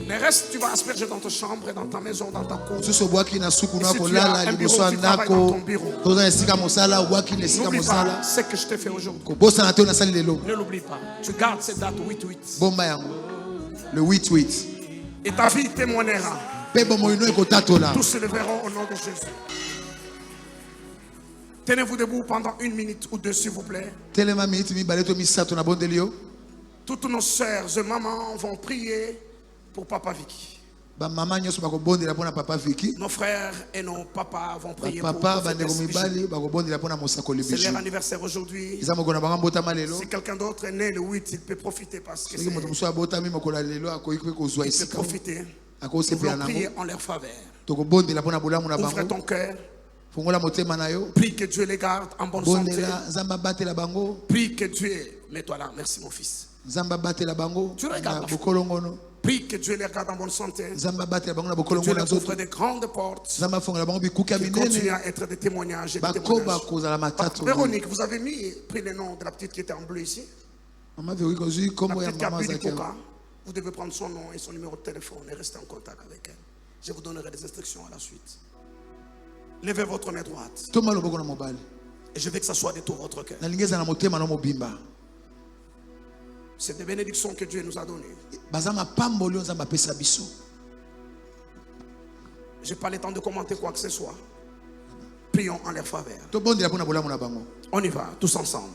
Le reste, tu vas asperger dans ta chambre, dans ta maison, dans ta cour. Si tu as un bureau, tu travailles dans ton bureau. N'oublie pas ce que je te fais aujourd'hui. Ne l'oublie pas. Tu gardes cette date 8-8. Le 8-8. Et ta vie témoignera. Tous se leveront au nom de Jésus. Tenez-vous debout pendant 1 minute ou 2, s'il vous plaît. Toutes nos sœurs et mamans vont prier pour Papa Vicky. Nos frères et nos papas vont prier pour c'est leur anniversaire aujourd'hui. Si quelqu'un d'autre est né le 8, il peut profiter parce que il peut profiter. Nous voulons prier en leur faveur. Ouvre ton cœur. Prie que Dieu les garde en bonne santé. Prie que Dieu... Mets-toi là, merci mon fils. Tu regardes. Prie que Dieu les garde en bonne santé. Que Dieu leur ouvre des grandes portes. Qu'ils continuent à être des témoignages et des témoignages. Véronique, vous avez pris le nom de la petite qui était en bleu ici. La petite qui a bu du coca. Vous devez prendre son nom et son numéro de téléphone et rester en contact avec elle. Je vous donnerai des instructions à la suite. Levez votre main droite. Et je veux que ça soit de tout votre cœur. C'est des bénédictions que Dieu nous a données. Je n'ai pas le temps de commenter quoi que ce soit. Prions en leur faveur. On y va, tous ensemble.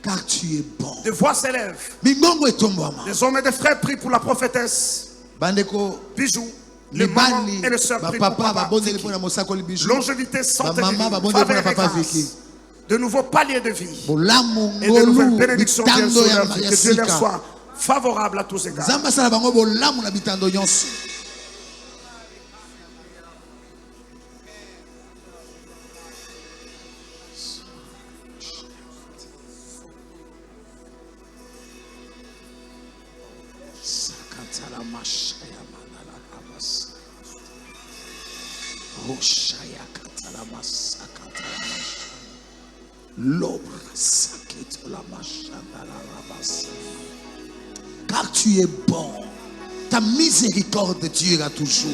Car tu es bon. Des voix s'élèvent. Les hommes et des frères prient pour la prophétesse Bijou. Le maman et le sœur prient pour Papa Vicky. Longévité, santé, faveur et grâce. De nouveaux paliers de vie. Et de nouvelles bénédictions bien sur leur vie. Que Dieu leur soit favorable à tous égards. Car tu es bon, ta miséricorde durera toujours.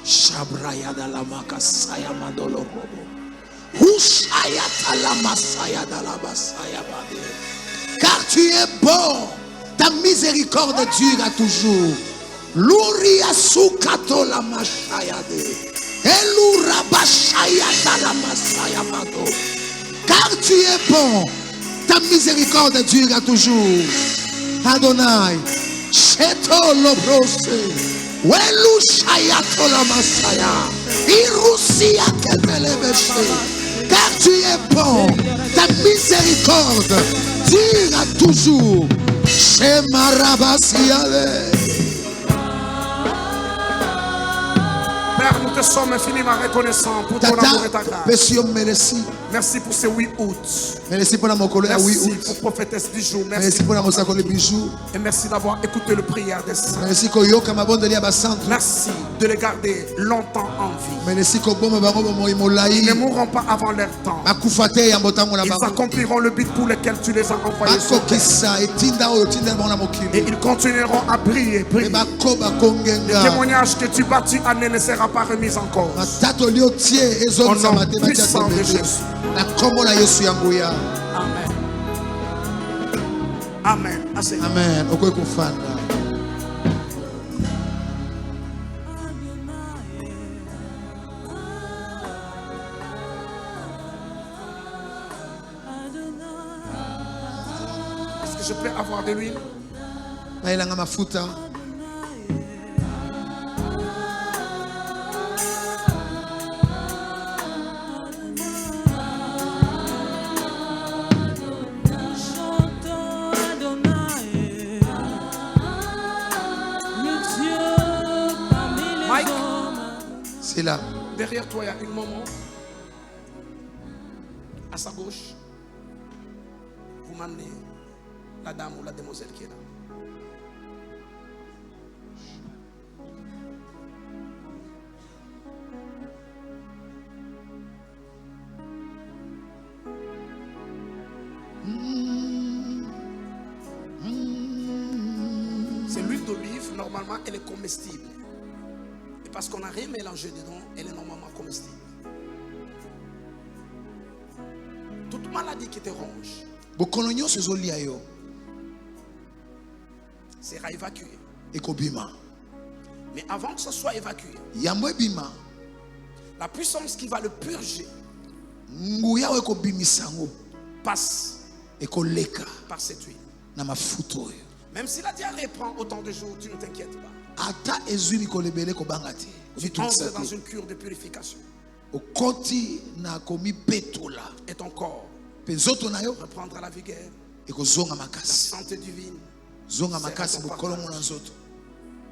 Shabraya dalama saya madolo robo. Hushaya talama saya dalaba saya bade. Car tu es bon, ta miséricorde durera toujours. Luria sukato la mashayade. Elura bashaya dalama saya mado. Car tu es bon, ta miséricorde durera toujours. Adonai, Sheto Lobrose, Welu Shayato la Masaya, Irusia Ketelebeshe. Car tu es bon, ta miséricorde durera toujours. Shema Rabasiale. Père, nous te sommes infiniment reconnaissants pour ton amour et ta grâce. Merci pour ce 8 août. Merci pour prophétesse du jour. Merci et merci d'avoir écouté le prière des saints. Merci de les garder longtemps en vie. Ils ne mourront pas avant leur temps. Ils accompliront le but pour lequel tu les as envoyés sur terre. Et ils continueront à briller. Le témoignage que tu bâtis année ne sera pas remis en cause. Au nom puissant de Jésus. Amen. Amen. Amen. Est-ce que je peux avoir de l'huile? C'est là. Derrière toi, il y a une maman. À sa gauche, vous m'amenez la dame ou la demoiselle qui est là. C'est l'huile d'olive, normalement elle est comestible. Et parce qu'on n'a rien mélangé dedans, elle est normalement comestible. Toute maladie qui te ronge sera évacuée. Mais avant que ce soit évacué, la puissance qui va le purger passe par cette huile. Même si la diarrhée prend autant de jours, tu ne t'inquiètes pas. Tu entres dans une cure de purification. Et ton corps reprendra la vigueur, la santé divine.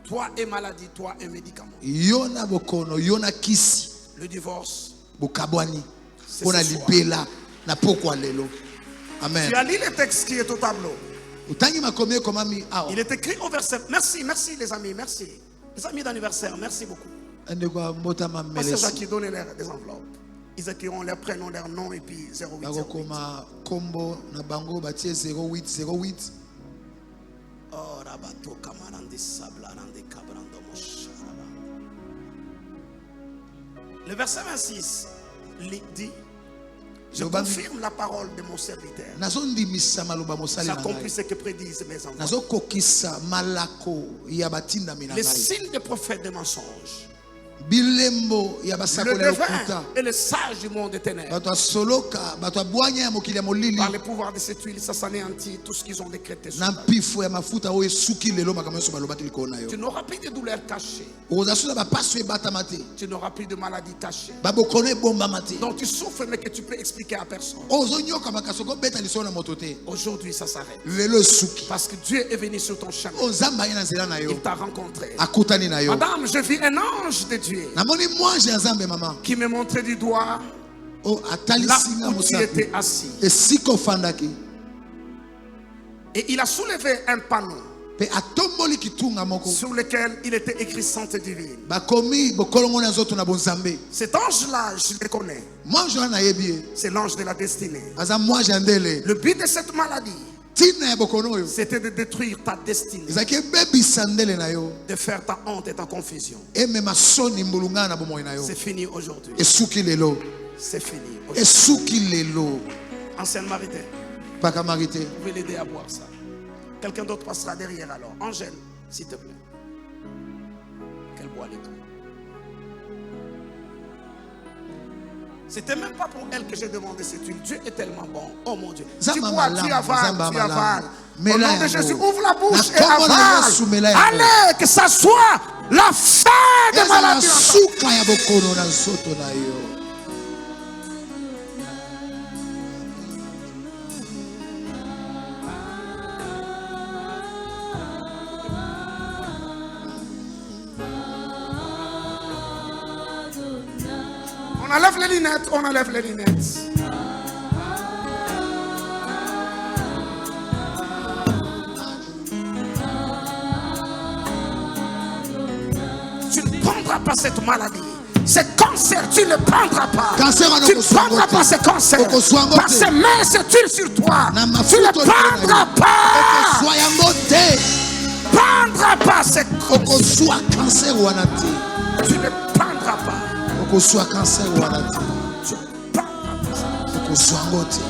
Toi et maladie, toi et médicament. Le divorce, c'est ce soir. Amen. Tu as lu le texte qui est au tableau. Il est écrit au verset. Merci, merci les amis, merci. Les amis d'anniversaire, merci beaucoup. Pasteur Jacques, donnez-leur des enveloppes. Ils écriront leur prénom, leur nom et puis 0808. Le verset 26 dit: je confirme la parole de mon serviteur. J'accomplis ce que prédisent mes enfants. Les signes des prophètes de mensonges bilembo ya Le basakole devin lokuta et le sage du monde des ténèbres. bato asoloka bato abwanya ya mokili ya molili Par le pouvoir de cette huile, ça s'anéantit tout ce qu'ils ont décrété sur na ta vie. mpifo ya mafuta oyo esuki lelo makambo nyonso balobaki likolo na Tu yo n'auras plus de douleurs cachées. okozasusa bapaso ebatama te Tu n'auras plus de maladies cachées. babokono ebombama te Donc tu souffres mais que tu peux expliquer à personne. ozonyoka makasi okobeta lisolo na moto te Aujourd'hui, ça s'arrête. lelo esuki Parce que Dieu est venu sur ton chemin. ozamba ye na nzela na yo Il t'a rencontré. akutani na yo Madame, je vis un ange de Dieu namoni mwange ya nzambe mama qui me montrait du doigt o là atalisinga où tu mosapi étais assis. esika ofandaki Et il a soulevé un panneau mpe atomboli kitunga moko sur lequel il était écrit Sainte Divine. bakomi bokolongo na nzoto na bonzambe Cet ange-là, je le connais. mwange wana nayebi ye C'est l'ange de la destinée. aza mwange ya ndele Le but de cette maladie, ntina ya bokono oyo c'était de détruire ta destinée, ezalaki ebebisa ndele na yo de faire ta honte et ta confusion. emema soni mbulungana na bomoi na yo C'est fini aujourd'hui. esuki lelo C'est fini aujourd'hui. esuki lelo Ancienne Marité, paka marite vous pouvez l'aider à boire ça. Quelqu'un d'autre passera derrière alors. Angèle, s'il te plaît. Qu'elle boit les tout. C'était même pas pour elle que j'ai demandé cette huile. Dieu est tellement bon. Oh mon Dieu. Tu Zamba bois, malamu, tu avales, zamba tu avales. malamu. Au Mela nom de yango. Jésus, ouvre la bouche Na et kombo na Yesu, mela yango. avale. Allez, que ça soit la fin de ezala maladie. suka ya bokono na nzoto na yo On enlève les lunettes, on enlève les lunettes. Tu ne prendras pas cette maladie. Ce cancer, tu ne le prendras pas. Cancer, on Tu ne ne prendras pas ce cancer. Parce que met cette huile sur toi. na Tu ne mafuta prendras pas. okozwa yango te Prendras pas ce cancer. okozwa cancer wana te Tu ne prendras pas. okozwa cancer wana te Tu ne prendras pas ça. okozwa yango te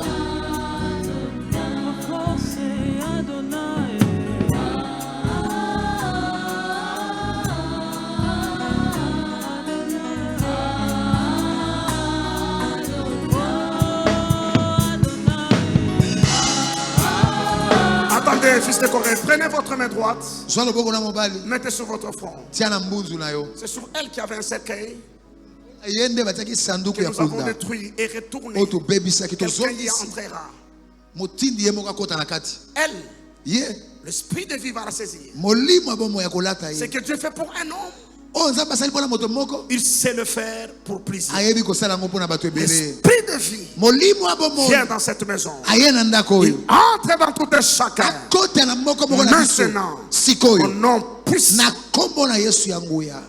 Attendez, fils de Corée, prenez votre main droite, zwa loboko na mobali mettez sur votre front. tia na mbunzu na yo C'est sur elle qui avait un cercueil ye nde batiaki que sanduku ya nous avons kunda détruit et retourné. oyo tobebisaki Quelqu'un y tozongisi entrera. motindi ye moko akota na kati Elle, ye l'esprit de vie va la saisir. molimo ya bomoi ya kolata Ce ye que Dieu fait pour un homme, oyo nzambe asali mpona moto moko il sait le faire pour plaisir. ayebi kosala yango mpona bato ebele L'esprit de vie molimo ya bomoi vient dans cette maison. aye na ndako Il oyo entre dans tout un chacun. akota na moko moko na biso Maintenant, au sikoyo nom puissant, na kombo na yesu ya nguya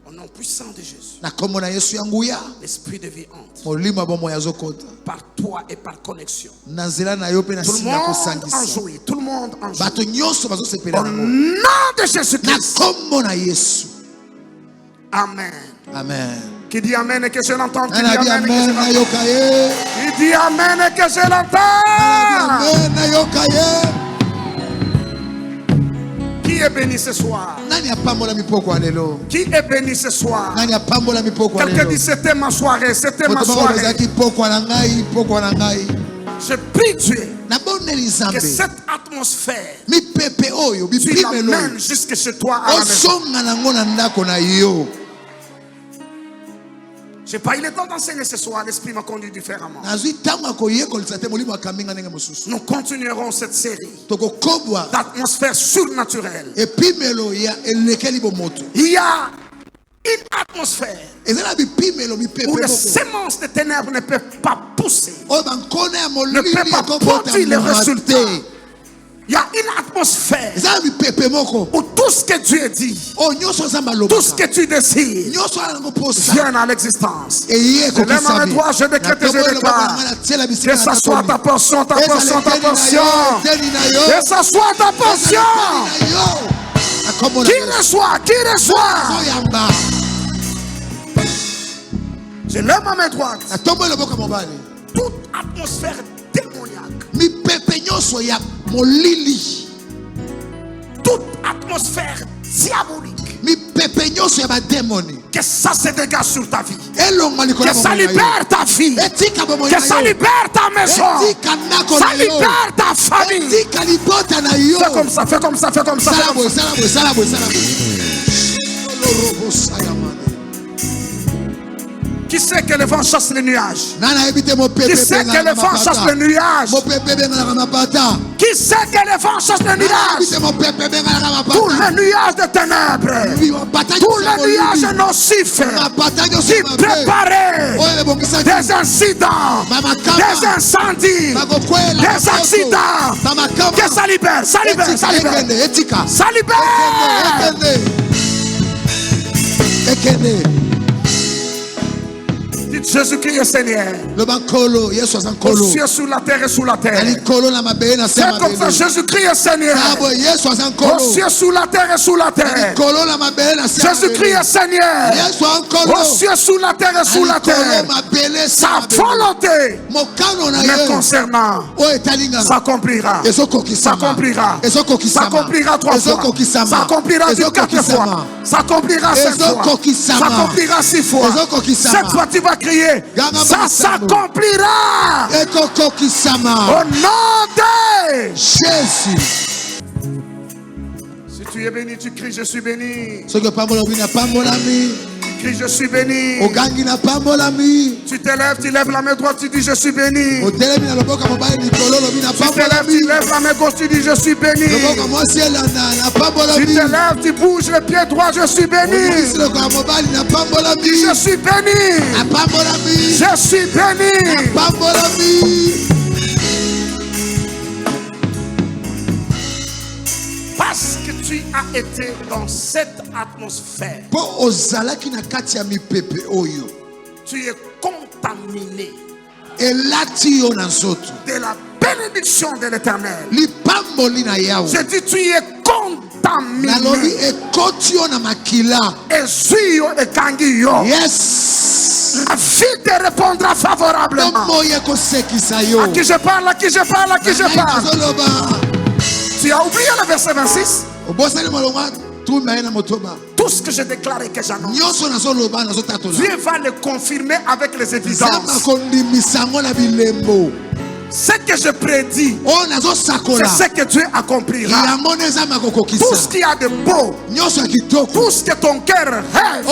au nom puissant de Jésus, na kombo na yesu ya nguya l'esprit de vie entre molimo ya bomoi azokota par toi et par connexion. na nzela na yo mpe na Tout le nsima ya monde en kosangisa jouit. Tout le monde en jouit. bato nyonso bazosepela Au nango nom de na Jésus-Christ. kombo na yesu Amen. amen Qui dit Amen et que je l'entende. Qui dit nanabi Amen et que je amen l'entende. nayoka ye Qui dit Amen et que je l'entends. amen nayoka ye Qui est béni ce soir? nani apambola mipoko ya lelo Qui est béni ce soir? nani apambola mipoko ya Quelqu'un lelo dit c'était ma soirée, c'était ma moto moko soirée. ezalaki pokwa na ngai pokwa na ngai Je prie Dieu nabondeli que nzambe cette atmosphère, mipepe oyo tu bipimelo l'amènes jusque chez toi à la maison. ozonga nango na ndako na yo Je n'ai pas eu le temps d'enseigner ce soir, l'esprit m'a conduit différemment. nazwi ntango ya koyekolisa te molimo akambi nga ndenge mosusu Nous continuerons cette série tokokobwa d'atmosphère surnaturelle. epimelo ya elekeli bomoto Il y a une atmosphère eza na bipimelo mipepe où les moko semences de ténèbres ne peuvent pas pousser. oyo bankona ya Ne molili peut pas ekobota produire les mbuma résultats. te Il y a une atmosphère eza na mipepe moko où tout ce que Dieu dit, oyo nyonso nzambe tout ce alobaka que tu désires, nyonso ala nango posa vient à l'existence. eye Je lève ma main droite, je décrète et je déclare que ça soit ta portion, ta portion, ta portion. Que ça soit ta portion. Qui reçoit, qui reçoit. oyamba Je lève ma main droite. natombo eloboko mobali Toute atmosphère démoniaque, mipepe nyonso ya molili toute atmosphère diabolique, mipepe Que ça se dégage sur ta vie. Que ça libère ta vie. Que ça libère ta maison. Ça libère ta famille. Fais comme ça, fais comme ça, fais comme ça. Qui sait que le vent chasse les nuages? Qui sait que le vent chasse les nuages? Qui sait que le vent chasse les nuages? Tous les nuages de ténèbres, tous les nuages nocifs qui préparaient des incidents, des incendies, des accidents. Que ça libère, ça libère, ça libère. Ça libère. Jésus-Christ est Seigneur. Au ciel, sous la terre et sous la terre. C'est comme ça, Jésus-Christ est Seigneur. Au ciel, sous la terre et sous la terre. Jésus-Christ est Seigneur. Au ciel, sous la terre et sous la terre. Sa volonté me concernant s'accomplira. S'accomplira. S'accomplira 3 fois. S'accomplira 4 fois. S'accomplira 5 fois. S'accomplira 6 fois. Cette fois, tu vas crier. Ça s'accomplira au nom de Jésus. Si tu es béni, tu cries je suis béni. Tu cries je suis béni. Tu t'élèves, tu lèves la main droite, tu dis je suis béni. Tu t'élèves, tu lèves la main gauche, tu dis je suis béni. Tu t'élèves, tu bouges le pied droit, je suis béni. Je suis béni. Je suis béni. Parce que tu as été dans cette atmosphère, tu es contaminé de la bénédiction de l'Éternel. Je dis tu es contaminé. Yes. La vie te répondra favorablement. À qui je parle, à qui je parle, à qui je parle. Tu as oublié le verset 26? Tout ce que je déclare et que j'annonce, Dieu va le confirmer avec les évidences. Ce que je prédis, c'est ce que Dieu accomplira. Tout ce qu'il y a de beau, tout ce que ton cœur rêve,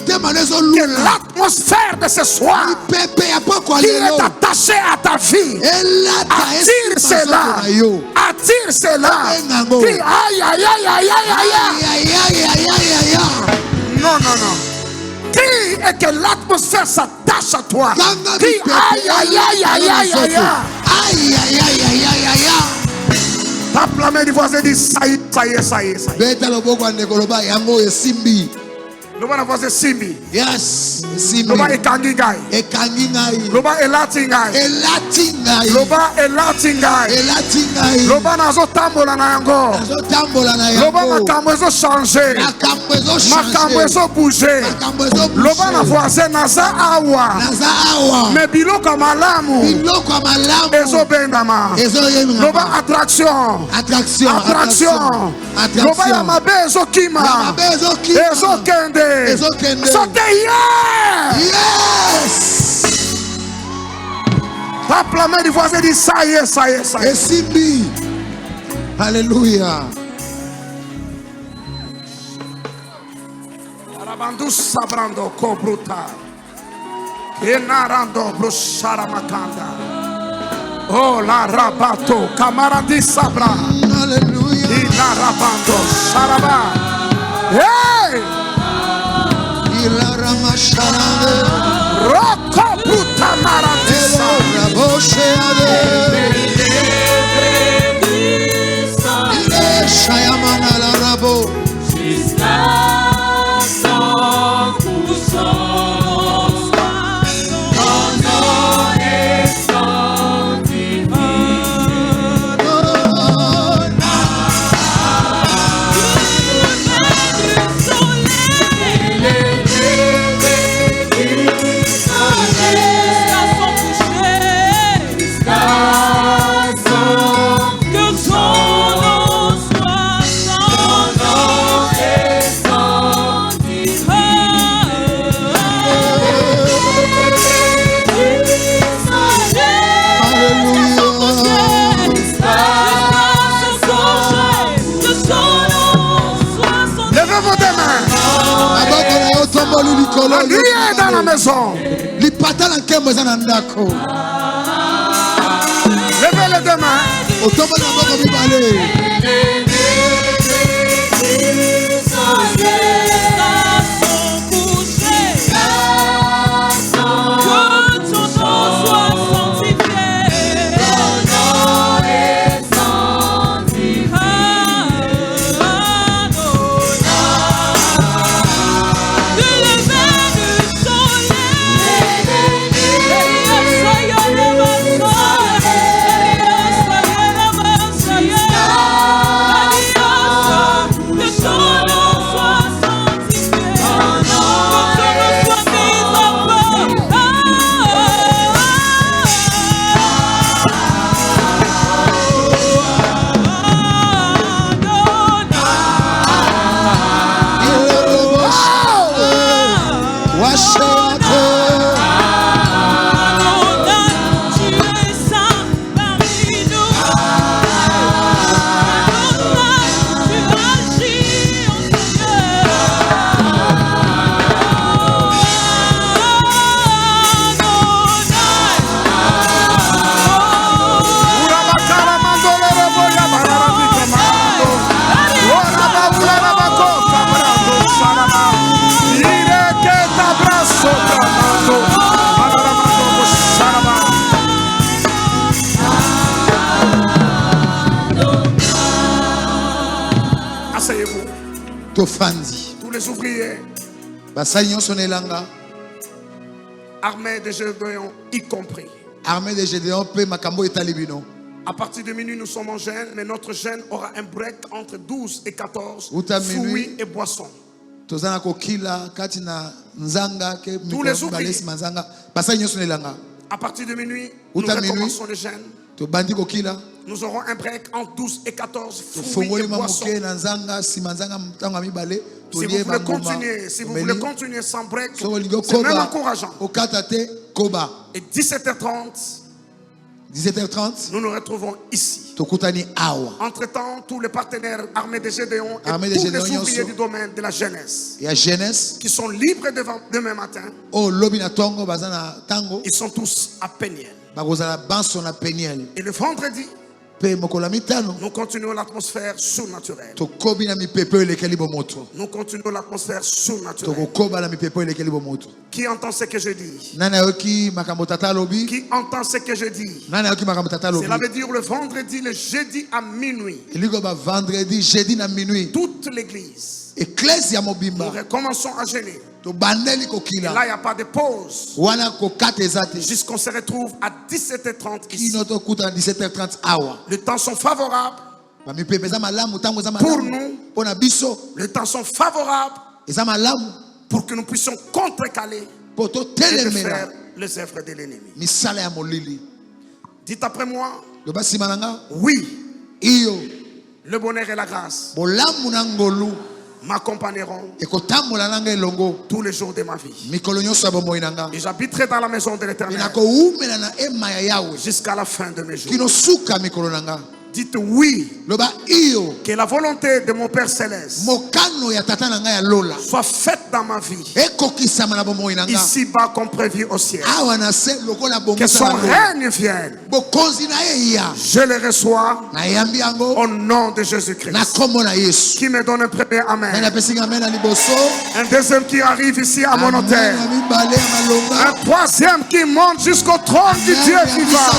que l'atmosphère de ce soir qui est attachée à ta vie, attire cela. Attire cela. Dis aïe aïe aïe aïe aïe aïe. Non, non, non. Crie et que l'atmosphère s'attache à toi. Crie aïe aïe aïe aïe aïe aïe. Aïe aïe aïe aïe aïe aïe. Tape la main du voisin et dis ça y est, ça y est, ça y est, ça y est. Loba voisin Simbi. Yes. Simbi. Loba ekangingai. Ekangingai. Loba elatingai. Elatingai. Loba elatingai. Elatingai. Loba nazo tambola na yango. Nazo tambola na yango. Loba makambo ezo changer. Makambo ezo changer. Makambo ezo bouger. Makambo ezo bouger. Loba na voisin naza awa. Naza awa. Me biloko malamu. Biloko malamu. Ezo bendama. Ezo yema. Loba attraction. Attraction. Attraction. Loba ya mabe ezo kima. Ya mabe ezo kima. Ezo kende. Saute yes. Tape la main du voisin et dis ça y est, ça y est, ça y est. Simbi. Alléluia. Arabandus sabrando cobruta. Enarando brusaramakanda. Oh la rabato camaradi sabra. Alléluia. Inarabando saraba. Hey! Roko puta maratisa. La nuit est dans la maison. Lipata na nkembo eza na ndako. Levez les deux mains. Otomba na maboko mibale. Tous les ouvriers, armée de Gédéon y compris. Armée de Gédéon pe makambo etalibino. À partir de minuit, nous sommes en jeûne, mais notre jeûne aura un break entre 12 et 14, fruits et boissons. Tous les ouvriers, à partir de minuit, nous recommençons le jeûne. Nous aurons un break entre 12 et 14, fruits et boissons. Si vous voulez continuer sans break, c'est même encourageant. Et 17h30, nous nous retrouvons ici. Entre-temps, tous les partenaires armés de Gédéon et tous les ouvriers du domaine de la jeunesse qui sont libres demain matin, ils sont tous à Péniel. Et le vendredi, nous continuons l'atmosphère surnaturelle. Nous continuons l'atmosphère surnaturelle. Qui entend ce que je dis? Qui entend ce que je dis? Cela veut dire le vendredi, le jeudi à minuit. Toute l'église. Nous recommençons à jeûner. Et là, il n'y a pas de pause. Jusqu'on se retrouve à 17h30 ici. Les temps sont favorables pour nous. Les temps sont favorables pour que nous puissions contrecaler et faire les œuvres de l'ennemi. Dites après moi. Oui. Le bonheur et la grâce m'accompagneront tous les jours de ma vie. Et j'habiterai dans la maison de l'Éternel jusqu'à la fin de mes jours. Dites oui. Que la volonté de mon Père Céleste soit faite dans ma vie. Ici-bas comme prévu au ciel. Que son règne vienne. Je le reçois au nom de Jésus-Christ. Qui me donne un premier amen. Un deuxième qui arrive ici à mon hôtel. Un troisième qui monte jusqu'au trône du Dieu vivant.